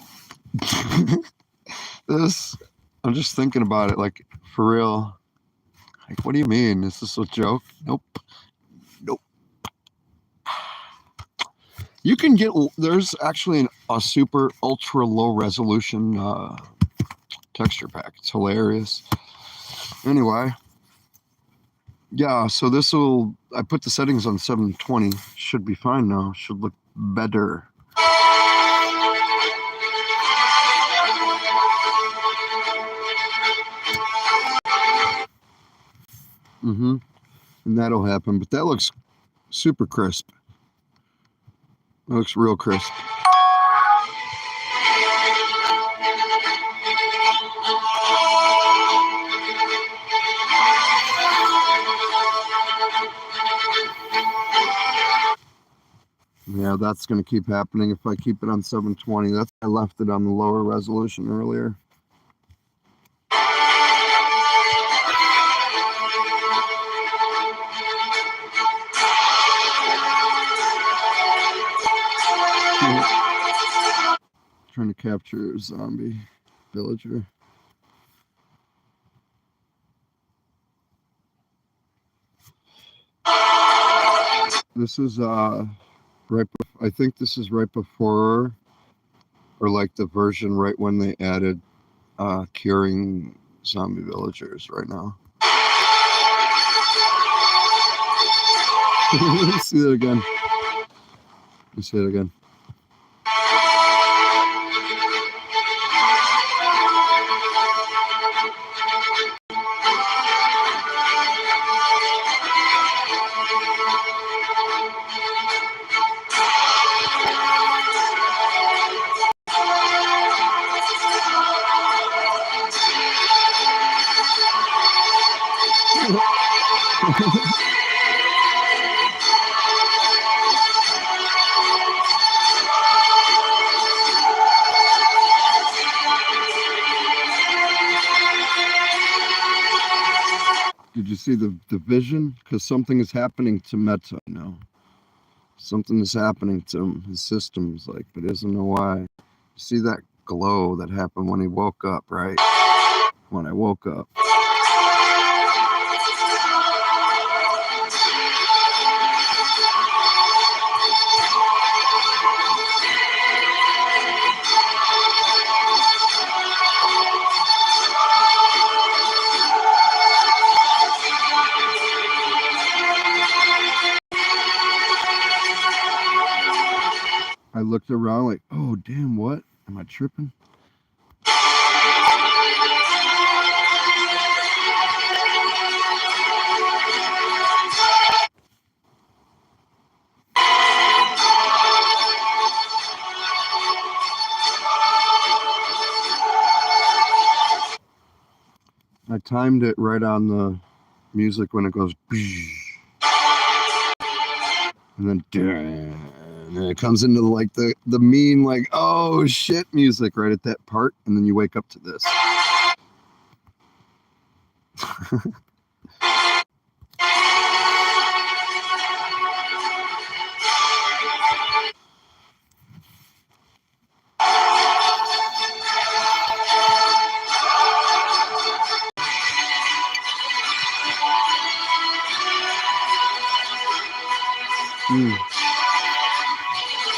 Speaker 1: this, I'm just thinking about it, like, for real. Like, what do you mean? Is this a joke? Nope. You can get, there's actually a super ultra low resolution texture pack. It's hilarious. Anyway, yeah, so I put the settings on 720. Should be fine now. Should look better. And that'll happen, but that looks super crisp. It looks real crisp. Yeah, that's going to keep happening if I keep it on 720. That's why I left it on the lower resolution earlier. Trying to capture a zombie villager. This is right. I think this is right before, or like the version right when they added curing zombie villagers. Right now. Let's see that again. Let's see it again. Did you see the vision? Because something is happening to Meta now. Something is happening to his systems, like, but he doesn't know why. See that glow that happened when he woke up, right? When I woke up. I looked around like, oh, damn, what? Am I tripping? I timed it right on the music when it goes. And then it comes into like the mean, like, oh shit music right at that part, and then you wake up to this.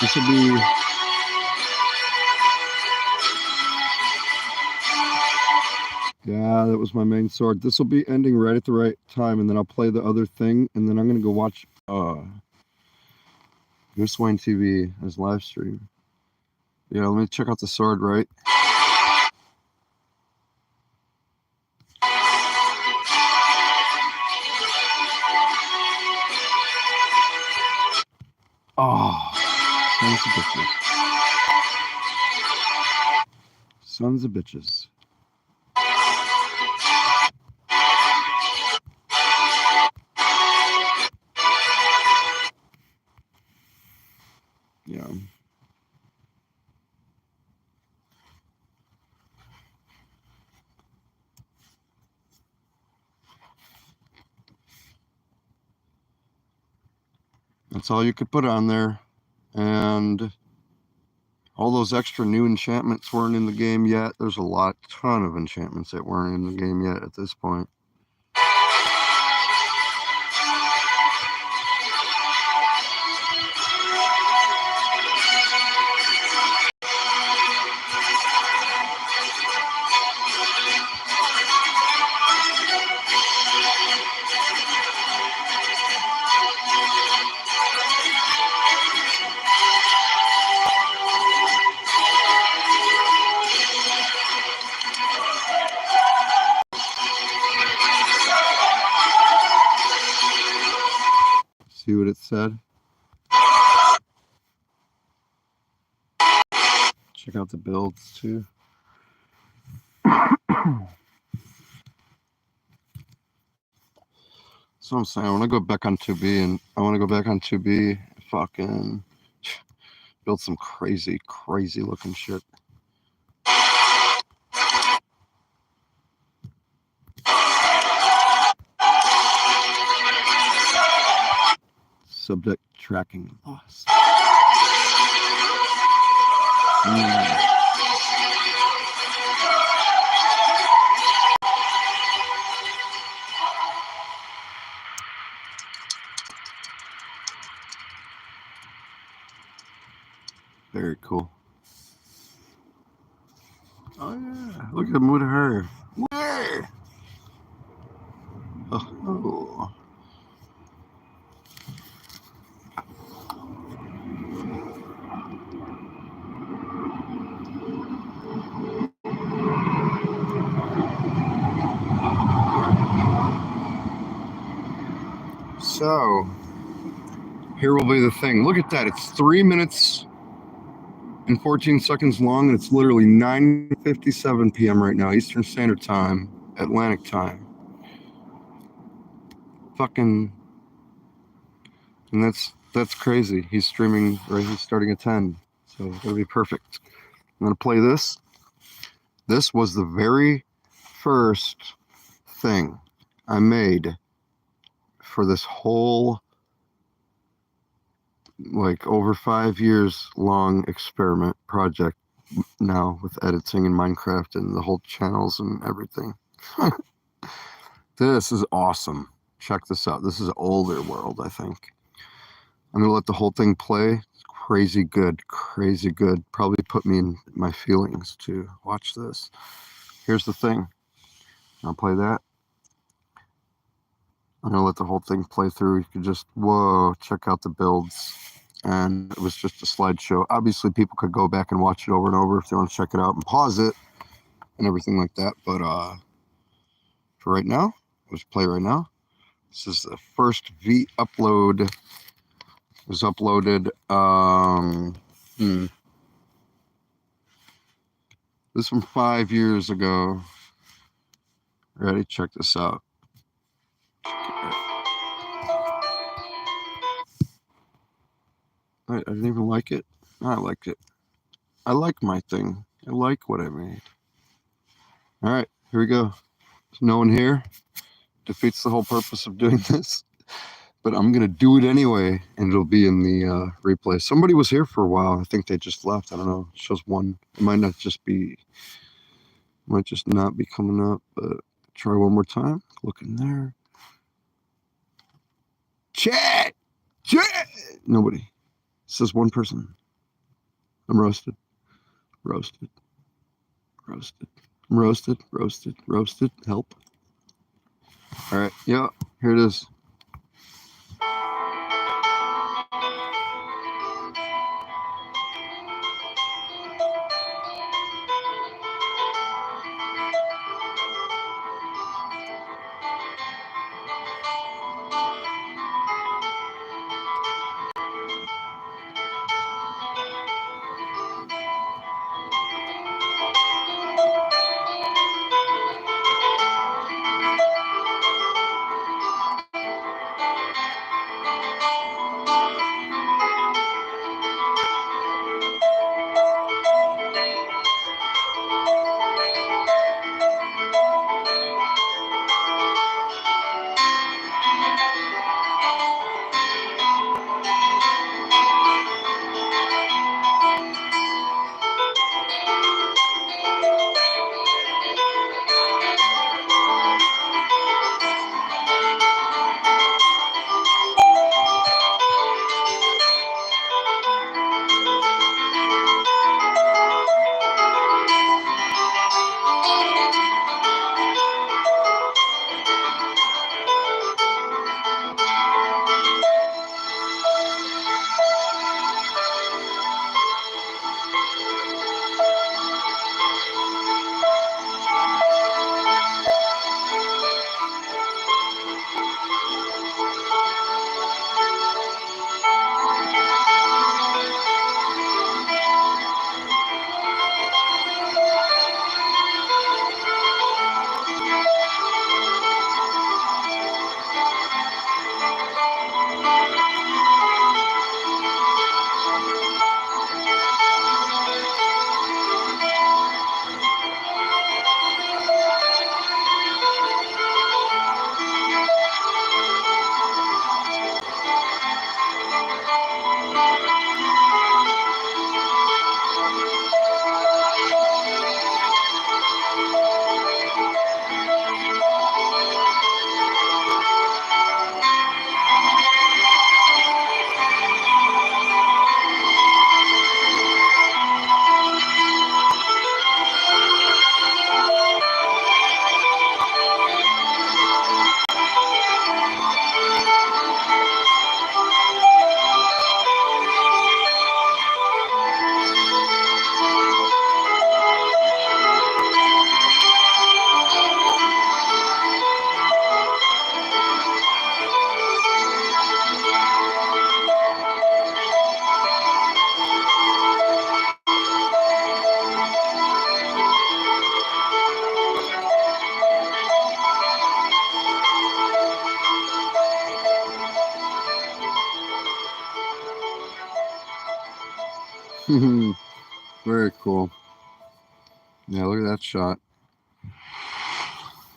Speaker 1: This will be yeah, that was my main sword. This will be ending right at the right time, and then I'll play the other thing, and then I'm gonna go watch Your Swain TV as live stream. Yeah, let me check out the sword, right? Oh, sons of bitches. Sons of bitches. Yeah. That's all you could put on there. And all those extra new enchantments weren't in the game yet. There's a ton of enchantments that weren't in the game yet at this point. See what it said? Check out the builds too. So I'm saying I want to go back on 2B, and I want to go back on 2B, fucking build some crazy looking shit. Subject tracking loss. Very cool. Oh yeah, look at the mood of her. Yeah. Oh. So here will be the thing. Look at that. It's 3 minutes and 14 seconds long, and it's literally 9:57 p.m. right now, Eastern Standard Time, Atlantic Time. Fucking, and that's crazy. He's streaming right. He's starting at 10, so it'll be perfect. I'm gonna play this. This was the very first thing I made for this whole, like, over 5 years long experiment project now with editing and Minecraft and the whole channels and everything. This is awesome. Check this out. This is Older World, I think. I'm gonna let the whole thing play. It's crazy good. Probably put me in my feelings to watch this. Here's the thing. I'll play that. I'm gonna let the whole thing play through. You can just, whoa, check out the builds. And it was just a slideshow. Obviously, people could go back and watch it over and over if they want to check it out and pause it and everything like that. But for right now, let's play right now. This is the first V upload. It was uploaded. This from 5 years ago. Ready? Check this out. I didn't even like it. I liked it. I like my thing. I like what I made. All right, here we go. No one here. Defeats the whole purpose of doing this. But I'm going to do it anyway, and it'll be in the replay. Somebody was here for a while. I think they just left. I don't know. It shows one. It might not just be, might just not be coming up, but try one more time. Look in there. Chat! Chat! Nobody. It says one person. I'm roasted. Roasted. Roasted. I'm roasted. Roasted. Roasted. Help. All right. Yeah, here it is. Very cool. Yeah, look at that shot.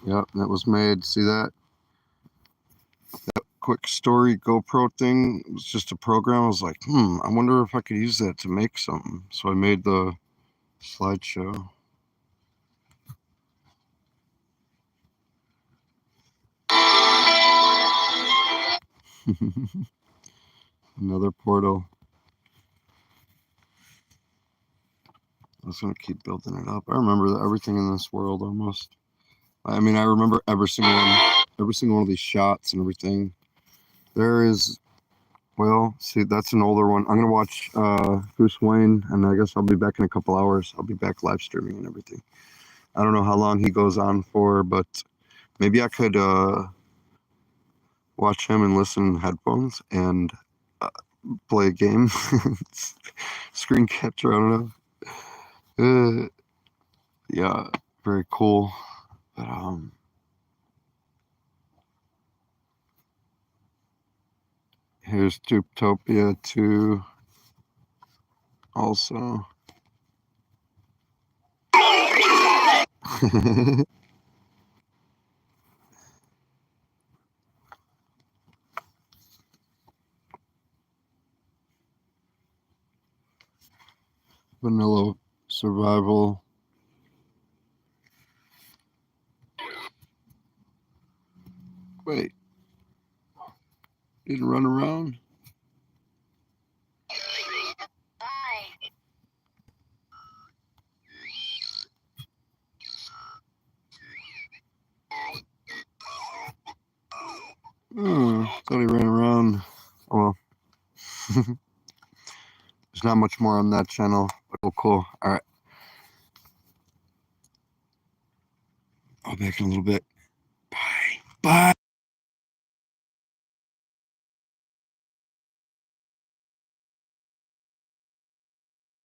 Speaker 1: Yep, that was made. See that? That quick story GoPro thing was just a program. I was like, I wonder if I could use that to make something. So I made the slideshow. Another portal. I was going to keep building it up. I remember everything in this world almost. I mean, I remember every single one of these shots and everything. There is, well, see, that's an older one. I'm going to watch Bruce Wayne, and I guess I'll be back in a couple hours. I'll be back live streaming and everything. I don't know how long he goes on for, but maybe I could watch him and listen in headphones and play a game. Screen capture, I don't know. Yeah, very cool. But here's Dupetopia 2. also. Vanilla survival. Wait. Didn't run around? Oh, thought he ran around. Oh, well. There's not much more on that channel. But cool. All right. I'll back in a little bit. Bye. Bye.